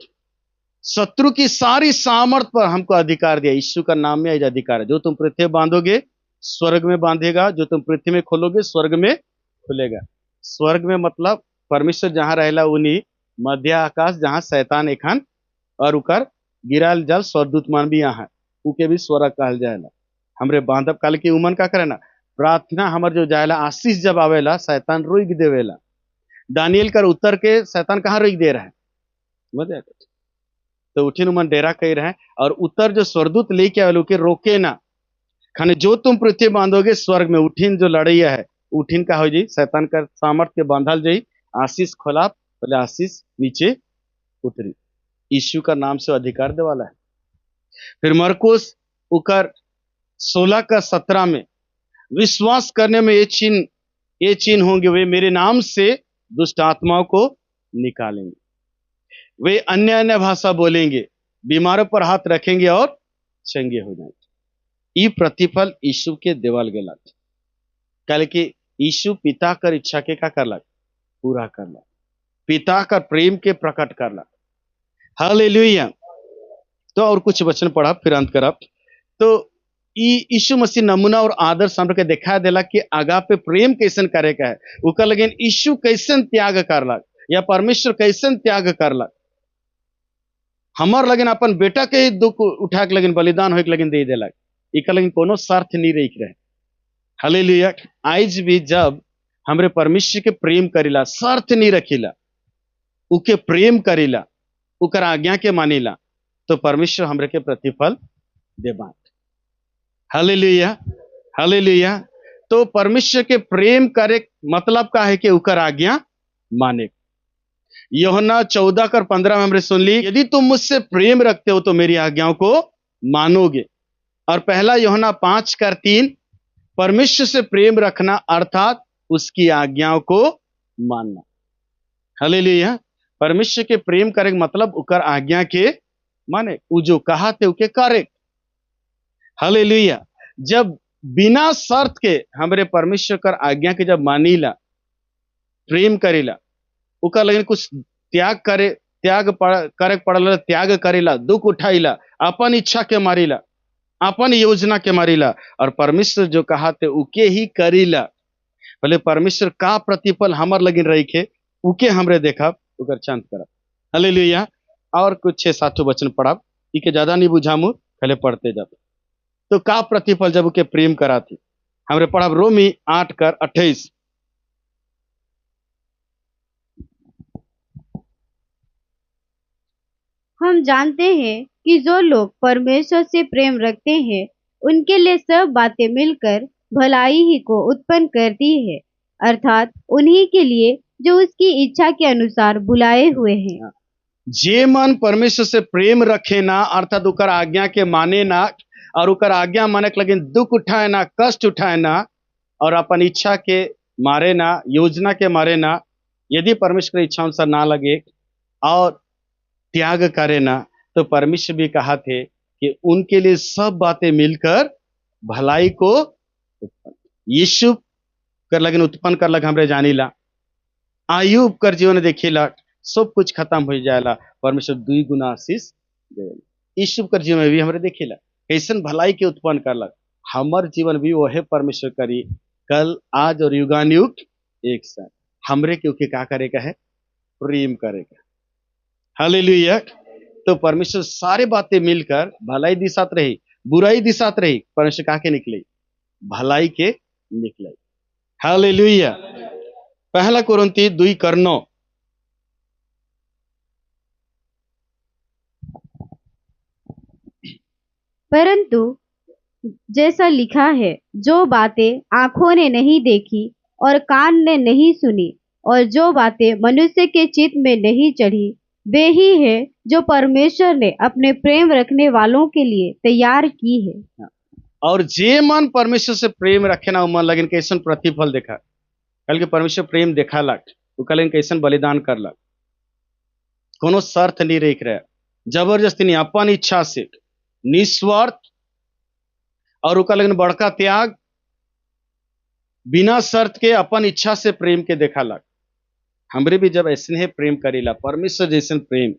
शत्रु की सारी सामर्थ पर हमको अधिकार दिया। यीशु का नाम में यह अधिकार है, जो तुम पृथ्वी बांधोगे स्वर्ग में बांधेगा, जो तुम पृथ्वी में खोलोगे स्वर्ग में खुलेगा। स्वर्ग में मतलब परमेश्वर जहां रहेला उन्हीं मध्य आकाश जहां शैतान एखन और उकर गिराल जल स्वर्गदूत मान भी यहाँ उके भी स्वर्ग कहल जाएला। हमरे बांधब काल की उमन का करे ना प्रार्थना हमर जो जाएला, आशीष जब आवेला शैतान रोक देवेला। दानियल कर उत्तर के शैतान कहाँ रोक दे रहा है, समझ? तो उठिन मन डेरा कही रहे, और उत्तर जो स्वर्गदूत लेके आवे के रोके ना, खाने जो तुम पृथ्वी बांधोगे स्वर्ग में, उठिन जो लड़ैया है उठिन का हो जाई, शैतान का सामर्थ्य के बांधल जाई, आशीष खोला, पहले आशीष नीचे उतरी। यीशु का नाम से अधिकार दे वाला है। फिर मरकुस उकर 16 का 17 में, विश्वास करने में ये चिन्ह होंगे, वे मेरे नाम से दुष्ट आत्माओं को निकालेंगे, वे अन्य अन्य भाषा बोलेंगे, बीमारों पर हाथ रखेंगे और चंगे हो जाएंगे। ये प्रतिफल यीशु के देवल गेला, कल कि यीशु पिता कर इच्छा के का करला, पूरा करला, पिता का प्रेम के प्रकट करला। हालेलुया। तो और कुछ वचन पढ़ा फिर अंत करब। तो यीशु मसीह नमूना और आदर्श हमरे के दिखा देला कि आगा पे प्रेम कैसन करे का है, उका लगिन यीशु कैसन त्याग करला, या परमेश्वर कैसन त्याग करला। हमार लगिन अपन बेटा के ही दुख उठा के लगिन बलिदान होके लगिन दे देला, इका लगिन कोनो स्वार्थ नहीं रही रहे। हालेलुया। आज भी जब हमरे परमेश्वर के प्रेम करिला, स्वार्थ नहीं रखिला, उके प्रेम करिला, उकर आज्ञा के मानिला, तो परमेश्वर हमरे के प्रतिफल देबा। Hallelujah, hallelujah. तो परमेश्वर के प्रेम करे मतलब का है कि उकर आज्ञा माने। यूहन्ना 14:15 में हमरे सुन ली, यदि तुम मुझसे प्रेम रखते हो तो मेरी आज्ञाओं को मानोगे। और पहला यूहन्ना 5:3, परमेश्वर से प्रेम रखना अर्थात उसकी आज्ञाओं को मानना। हालेलुया। परमेश्वर के प्रेम करे मतलब उकर आज्ञा के माने, उ जो कहा थे उके करे। हालेलुया। जब बिना शर्त के हमरे परमेश्वर कर आज्ञा के जब मानीला, प्रेम करेला, उका लेकिन कुछ त्याग करे पड़ला, त्याग करेला, दुख उठाइला, अपन इच्छा के मारिला, अपन योजना के मारिला, और परमेश्वर जो कहा थे उके ही करीला। भले परमेश्वर का प्रतिफल हमर लगिन रही के उके हमरे देखा उकर चंद करब। हालेलुया। और कुछ 6-7 वचन पढ़ब, इके ज्यादा नहीं बुझामू, पहले पढ़ते जब। तो का प्रतिफल जब उके प्रेम करा थी, हमरे पढ़ब रोमी 8:28। हम जानते हैं कि जो लोग परमेश्वर से प्रेम रखते हैं उनके लिए सब बातें मिलकर भलाई ही को उत्पन्न करती है, अर्थात उन्हीं के लिए जो उसकी इच्छा के अनुसार बुलाए हुए हैं। जे मन परमेश्वर से प्रेम रखे ना, अर्थात उकर आज्ञा के माने ना, और उकर आज्ञा माने के लगिन दुख उठाए ना, कष्ट उठाए ना, और अपन इच्छा के मारे ना, योजना के मारे ना, यदि परमेश्वर की इच्छा अनुसार ना लगे और त्याग करे ना, तो परमेश्वर भी कहा थे कि उनके लिए सब बातें मिलकर भलाई को यीशु कर लगन उत्पन्न कर लग हमरे जानीला। आयुब कर जीवन देखिला, सब कुछ खत्म हो जाएला, परमेश्वर 2 गुना आशीष देवेला। यीशु कर जीवन में भी हमरे देखिला कैसन भलाई के उत्पन्न करलक, हमर जीवन भी वह परमेश्वर करी, कल आज और युगानुयुग एक साथ। हमरे क्योंकि क्या करेगा है, प्रेम करेगा। हालेलुया। तो परमेश्वर सारे बातें मिलकर भलाई दिशात रही, बुराई दिशात रही, परमेश्वर कहा के निकले, भलाई के निकले। हालेलुया। पहला कुरिन्थी 2:9। परंतु जैसा लिखा है, जो बातें आंखों ने नहीं देखी और कान ने नहीं सुनी, और जो बातें मनुष्य के चित्त में नहीं चढ़ी, वे ही है जो परमेश्वर ने अपने प्रेम रखने वालों के लिए तैयार की है। और जे मन परमेश्वर से प्रेम रखे ना, मन लगिन कैसन प्रतिफल देखा, कल के परमेश्वर प्रेम देखा लग, वो कल कैसन बलिदान कर लग, कोनो शर्त नहीं रख रहा, जबरदस्ती नहीं, अपन इच्छा से निस्वार्थ, और उका लेकिन बड़का त्याग, बिना शर्त के अपन इच्छा से प्रेम के देखा लग। हमरे भी जब ऐसे है प्रेम करेला, परमेश्वर जैसन प्रेम,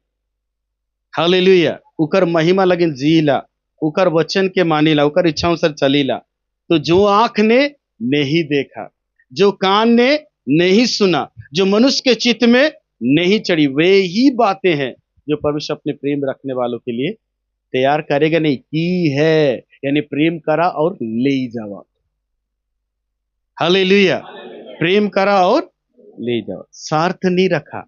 हालेलुया, उकर महिमा लगिन जीला, उकर वचन के मानीला, उकर इच्छाओं से चलीला, तो जो आंख ने नहीं देखा, जो कान ने नहीं सुना, जो मनुष्य के चित्त में नहीं चढ़ी, वे ही बातें हैं जो परमेश्वर अपने प्रेम रखने वालों के लिए तैयार करेगा, नहीं की है, यानी प्रेम करा और ले जावा। हालेलुया। प्रेम करा और ले जाओ, स्वार्थ नहीं रखा।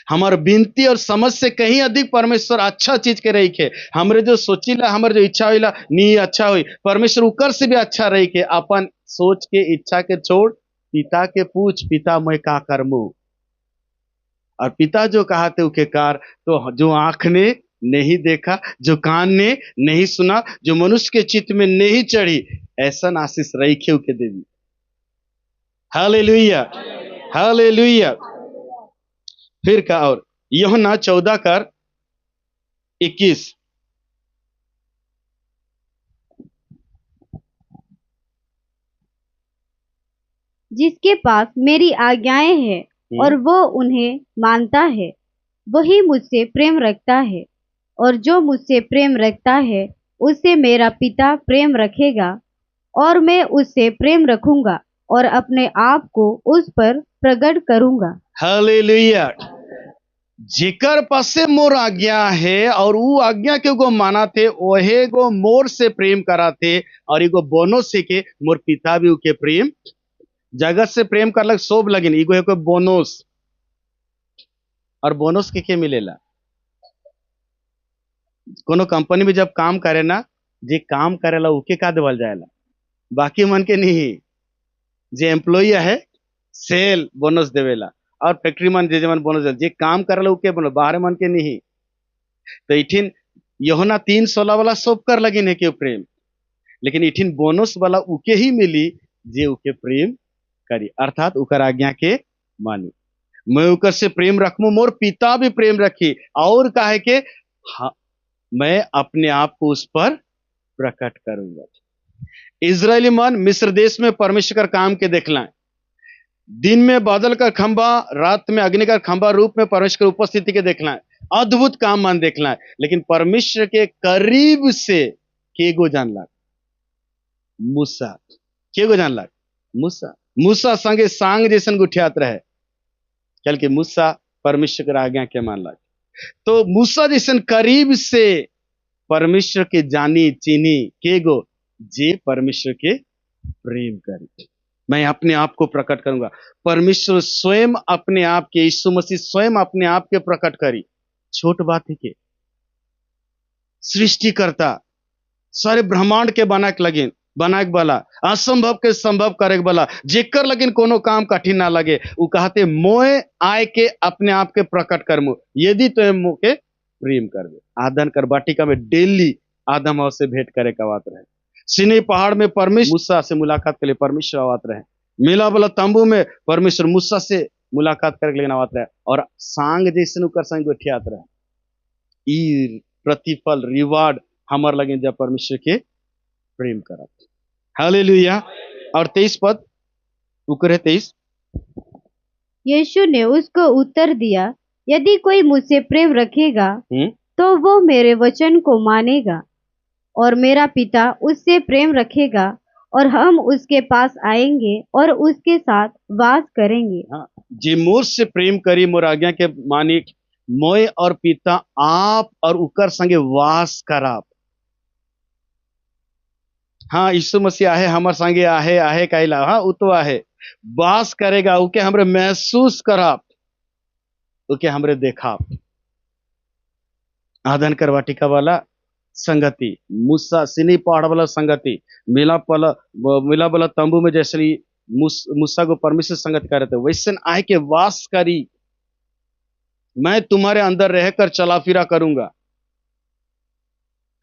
हमार विनती और समझ से कहीं अधिक परमेश्वर अच्छा चीज के रही के, हमरे जो सोचिला, हमारे जो इच्छा हुईला नहीं अच्छा हुई, परमेश्वर उकर से भी अच्छा रही के। अपन सोच के इच्छा के छोड़, पिता के पूछ, पिता मैं का करमू, और पिता जो कहा थे उके कार। तो जो आंख ने नहीं देखा, जो कान ने नहीं सुना, जो मनुष्य के चित्त में नहीं चढ़ी, ऐसा आशीष रही के उके देवी। Hallelujah, hallelujah. फिर का और यूहन्ना 14:21, जिसके पास मेरी आज्ञाएं हैं और वो उन्हें मानता है, वही मुझसे प्रेम रखता है, और जो मुझसे प्रेम रखता है उससे मेरा पिता प्रेम रखेगा, और मैं उससे प्रेम रखूंगा और अपने आप को उस पर प्रकट करूंगा। हालेलुया। जेकर पासे मोर आज्ञा है और वो आज्ञा के गो माना थे, ओहे गो मोर से प्रेम करा थे, और एगो बोनस से के मोर पिता भी उके प्रेम, जगत से प्रेम कर लग सोब लगिन, एगो है कोई बोनस। और बोनस के मिलेला? कोनो कंपनी में जब काम करे ना, जे काम करेला उके का देवल जाएला, बाकी मन के नहीं। जे एम्प्लॉई है सेल बोनस देवेला, और फैक्ट्री मन जे मन बोनस जे काम करेला उके बोनस, बाहर मन के नहीं। तो इठिन यूहन्ना 3:16 वाला सब कर लगिन है के प्रेम, लेकिन इठिन बोनस वाला उके ही मिली जे उके प्रेम करी, अर्थात उकर आज्ञा के मानी। मैं उकर से प्रेम रखमू, मोर पिता भी प्रेम रखी, और कहे के हाँ, मैं अपने आप को उस पर प्रकट करूंगा। इजरायली मन मिस्र देश में परमेश्वर का काम के देखला, दिन में बादल का खंभा, रात में अग्नि का खंभा रूप में परमेश्वर की उपस्थिति के देखना है, अद्भुत काम मन देखना है। लेकिन परमेश्वर के करीब से के गो जान लग? मूसा। के गो जान लग? मूसा। मूसा संगे सांग जैसन गुठियात रहे, चल के मूसा परमेश्वर की आज्ञा के मान लग। तो मूसा जैसन करीब से परमेश्वर के जानी चीनी के गो, जे परमेश्वर के प्रेम करी। मैं अपने आप को प्रकट करूंगा। परमेश्वर स्वयं अपने आप के, यीशु मसीह स्वयं अपने आप के प्रकट करी। छोट बात है के सृष्टिकर्ता सारे ब्रह्मांड के बनाक लगिन, बनाक वाला, असंभव के संभव करे वाला, जेकर लगिन कोनो काम कठिन ना लगे, वो कहते मोए आय के अपने आप के प्रकट करमु, यदि तो मुके प्रेम करबे। आदन कर बाटिका में डेली आदम और से भेंट करे का बात रहे। सीनै पहाड़ में परमेश्वर मूसा से मुलाकात के लिए परमेश्वर आवात रहे। मेला वाला तंबू में परमेश्वर मूसा से मुलाकात करके लेना आवात रहे, और सांग जैसे कर संग बैठियात रहे। ई प्रतिफल रिवार्ड हमार लगे जब परमेश्वर के प्रेम करत। हालेलुया। और 23 पद उकरे 23, यीशु ने उसको उत्तर दिया, यदि कोई मुझसे प्रेम रखेगा तो वो मेरे वचन को मानेगा, और मेरा पिता उससे प्रेम रखेगा, और हम उसके पास आएंगे और उसके साथ वास करेंगे। जे मोर से प्रेम करी, मोर आज्ञा के मानिक, मोय और पिता आप और उकर संगे वास कराप। हाँ, यीशु मसीह आहे हमार संगे आहे, आहे कहला, हाँ वो तो आहे, वास करेगा, उके हमरे महसूस कराप, उके हमरे देखाप। आदन कर वाटिका वाला संगति, मूसा सिनी पहाड़ वाला संगति, मिला वाला तंबू में जैसे मूसा को परमेश्वर संगत करे थे, वैसे आए के वास करी, मैं तुम्हारे अंदर रहकर चला फिरा करूंगा।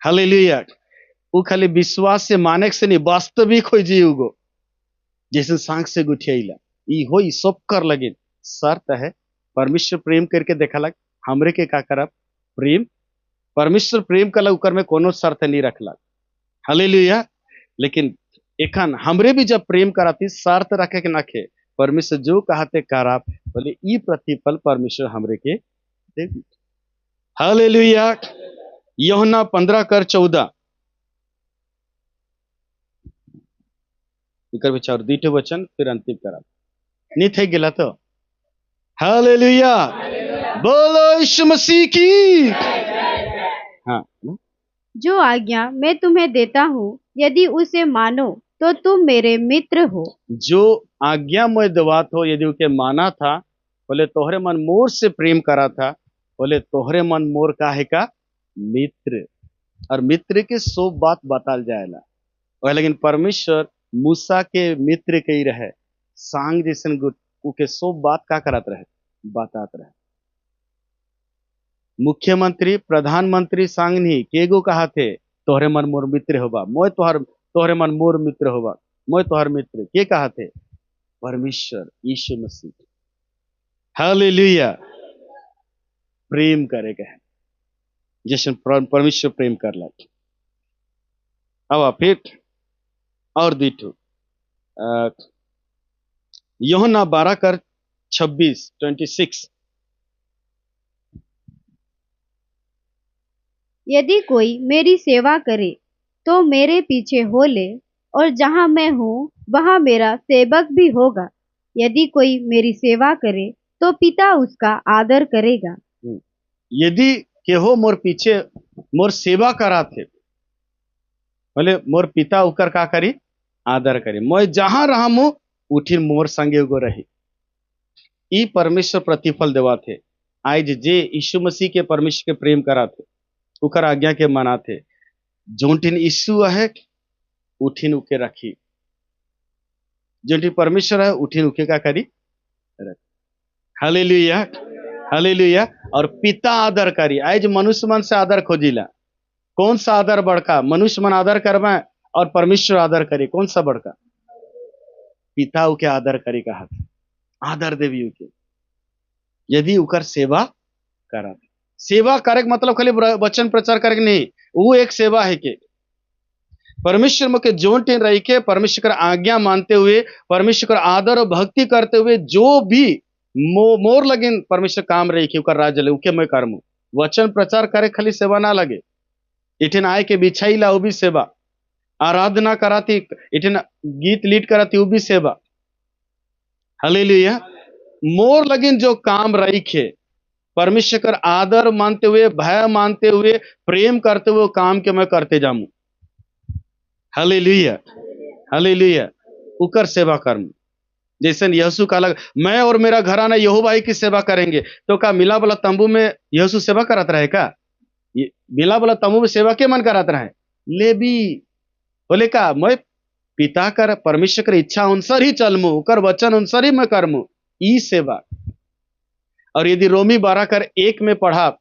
हालेलुया। वो खाली विश्वास से माने से नहीं, वास्तविक हो जीवगो, जैसे सांख से गुठियाला ई हो सब कर लगे। शर्त है परमेश्वर प्रेम करके देखा लग, हमरे के का करब प्रेम, परमेश्वर प्रेम कल उकर में कोनो शर्त नहीं रखला। हालेलुया। लेकिन एखन हमरे भी जब प्रेम कराती शर्त रखे के नखे, परमेश्वर जो कहते कराप, बोले ई प्रतिफल परमेश्वर हमरे के देगी। हालेलुया। यूहन्ना 15:14 इकर विचार दीठे वचन फिर अंतिम करा नहीं थे गिला तो। हालेलुया। बोलो यीशु मसीह की। हाँ, जो आज्ञा मैं तुम्हें देता हूँ, यदि उसे मानो तो तुम मेरे मित्र हो। जो आज्ञामय दवात हो यदि उके माना था, बोले तोहरे मन मोर से प्रेम करा था, बोले तोहरे मन मोर का है का मित्र। और मित्र के सो बात बताल जाएला और लेकिन परमेश्वर मूसा के मित्र के ही रहे, सांग जैसन उके सो बात का करत रहे, बतात रहे। मुख्यमंत्री प्रधानमंत्री सांग नहीं केगो कहा थे तोहरे मन मोर मित्र होबा, मोय तोहरे मन मोर मित्र होबा, मोय तोहर मित्र के कहा थे? परमेश्वर यीशु मसीह। हालेलुया। प्रेम करेगा है जैसे परमेश्वर प्रेम कर ला। अब फिर और दीठू यूहन्ना 12:26 यदि कोई मेरी सेवा करे तो मेरे पीछे हो ले, और जहाँ मैं हूँ वहाँ मेरा सेवक भी होगा। यदि कोई मेरी सेवा करे तो पिता उसका आदर करेगा। यदि केहो मोर पीछे मोर सेवा करा थे, बोले मोर पिता उकर का करी आदर करी, मैं जहां रहा मु उठी मोर संगे उगो रही। ई परमेश्वर प्रतिफल देवा थे। आज जे यीशु मसीह के परमेश्वर के प्रेम करा थे, उकर आज्ञा के मना थे, जोटिन यीशु है उठिन उके रखी, जोटिन परमेश्वर है उठिन उके का करी रखी। Hallelujah, hallelujah. और पिता आदर करी। आज मनुष्य मन से आदर खोजिला, कौन सा आदर बड़का? मनुष्य मन आदर करवा और परमेश्वर आदर करे, कौन सा बड़का? पिता उके आदर करे कहा, आदर देवी उके यदि उकर सेवा करा। सेवा करे मतलब खाली वचन प्रचार करे नहीं, वो एक सेवा है के परमेश्वर मुके जोन टेन रही के परमेश्वर का आज्ञा मानते हुए, परमेश्वर का आदर और भक्ति करते हुए जो भी मोर लगिन परमेश्वर काम रही के उकर राज्य ले उके मैं कर्म वचन प्रचार करे, खाली सेवा ना लगे। इठन आए के बिछाई ला वो भी सेवा, आराधना कराती इठन गीत लीड कराती वो भी सेवा। हालेलुया। मोर लगिन जो काम रही के परमेश्वर का आदर मानते हुए, भय मानते हुए, प्रेम करते हुए काम के मैं करते जाऊं। Hallelujah, hallelujah. उकर सेवा कर्म जैसे यीशु का अलग, मैं और मेरा घराना यहोवा की सेवा करेंगे, तो का मिला वाला तंबू में यीशु सेवा करत रहे का? मिला वाला तंबू में सेवा के मन करत रहे? ले भी बोले का मैं पिता कर परमेश्वर कर इच्छा अनुसार ही चलमु, उकर वचन अनुसार ही मैं करमु, ई सेवा। और यदि रोमी 12:1 में पढ़ा,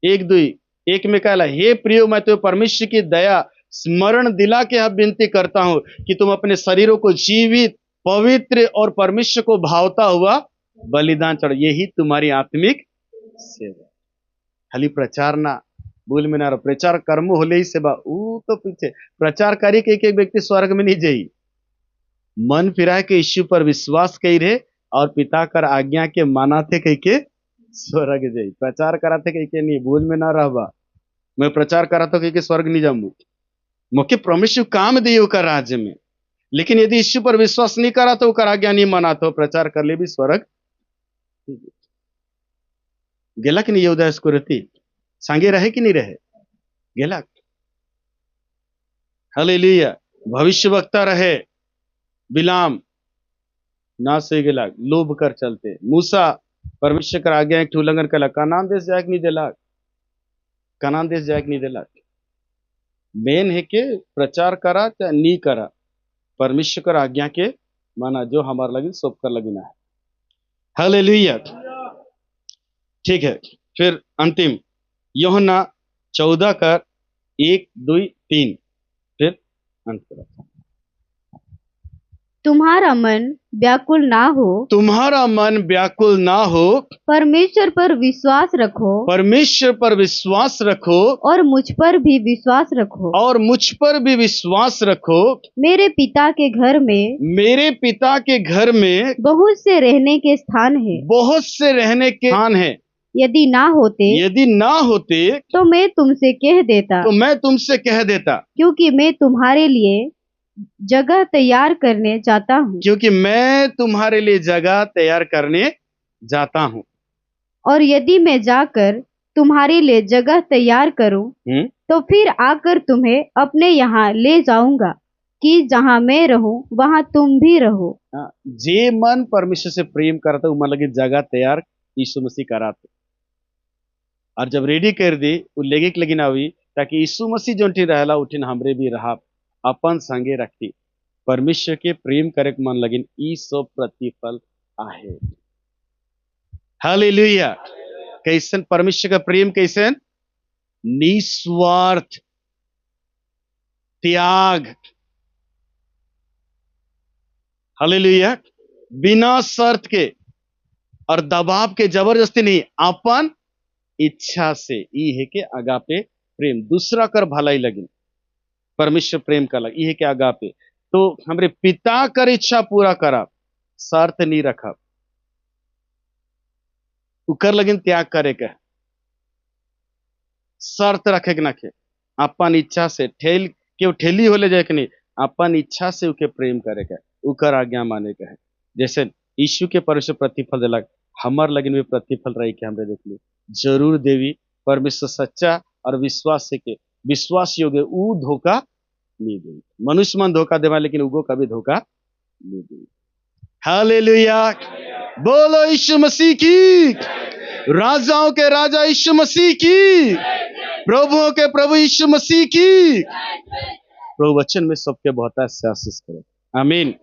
1:2 में कहला, हे प्रियो मैं तो परमेश्वर की दया स्मरण दिला के अब विनती करता हूं कि तुम अपने शरीरों को जीवित, पवित्र और परमेश्वर को भावता हुआ बलिदान चढ़ो, यही तुम्हारी आत्मिक सेवा। खाली प्रचार ना भूल में ना रहो, प्रचार कर्म होले ही सेवा। तो पीछे प्रचार करी के एक व्यक्ति स्वर्ग में नहीं जाई, मन फिरा के यीशु पर विश्वास कही रहे और पिता कर आज्ञा के माना थे कह के स्वर्ग जाई। प्रचार करा थे कह के नहीं, भूल में ना रहबा मैं प्रचार करा तो कह के स्वर्ग नहीं जाऊंगा, मुख्य परमेश्वर काम दिए उकर राज्य में। लेकिन यदि यीशु पर विश्वास नहीं करा तो उकर आज्ञा नहीं माना तो प्रचार कर ले भी स्वर्ग गेला कि नहीं? यहूदा इस्करियोती संगे रहे कि नहीं रहे? गेला। हालेलुया। भविष्यवक्ता रहे बिलाम ना से गेला, लोभ कर चलते। मूसा परमेश्वर का आज्ञा एक उल्लंघन कला, कनान देश जाए नहीं दिला, कनान देश जाए नहीं दिला। मेन है कि प्रचार करा चाहे नहीं करा, परमेश्वर का आज्ञा के माना, जो हमारे लगी सब कर लगिना है। हालेलुया। ठीक है, फिर अंतिम यूहन्ना 14:1-2-3 फिर अंत करा। तुम्हारा मन व्याकुल ना हो, तुम्हारा मन व्याकुल ना हो, परमेश्वर पर विश्वास रखो, परमेश्वर पर विश्वास रखो, और मुझ पर भी विश्वास रखो, और मुझ पर भी विश्वास रखो। मेरे पिता के घर में, मेरे पिता के घर में बहुत से रहने के स्थान है, बहुत से रहने के स्थान है। यदि ना होते तो मैं तुमसे कह देता, तो मैं तुमसे कह देता, क्योंकि मैं तुम्हारे लिए जगह तैयार करने जाता हूँ, क्योंकि मैं तुम्हारे लिए जगह तैयार करने जाता हूँ। और यदि मैं जाकर तुम्हारे लिए जगह तैयार करूं तो फिर आकर तुम्हें अपने यहाँ ले जाऊंगा, कि जहाँ मैं रहूं वहाँ तुम भी रहो। जे मन परमेश्वर से प्रेम करता वो मन लगे जगह तैयार यीशु मसीह कराते, और जब रेडी कर दी वो लेगे के लगी हुई ताकि यीशु मसीह जो रहला उठिन हमरे भी रहा अपन संगे रखती परमेश्वर के प्रेम करे मन लगिन ई सब प्रतिफल आहे। हालेलुया। कैसन परमेश्वर का प्रेम, कैसन निस्वार्थ त्याग, हालेलुया, बिना शर्त के और दबाव के, जबरदस्ती नहीं, अपन इच्छा से ई है के अगापे प्रेम, दूसरा कर भलाई लगिन परमेश्वर प्रेम का लग ई है के अगापे। तो हमरे पिता कर इच्छा पूरा करा, शर्त नहीं रखा, उकर लगिन त्याग करे के, शर्त रखे के नखे, अपन इच्छा से ठेल के ठेली होले जाए के नहीं, अपन इच्छा से उके प्रेम करे के, उकर आज्ञा माने के है। जैसे यीशु के परमेश्वर प्रतिफल दिलक, हमार लगिन में प्रतिफल रही के हमरे देख ली जरूर देवी। परमेश्वर सच्चा और विश्वास से के विश्वास योग्य ऊ धोखा नहीं देगी। मनुष्य मन धोखा देवा लेकिन उगो कभी धोखा नहीं देगी। हालेलुया, बोलो यीशु मसीह की, राजाओं के राजा यीशु मसीह की, प्रभुओं के प्रभु यीशु मसीह की। प्रभु वचन में सबके बहुत आशीष करो, आमीन।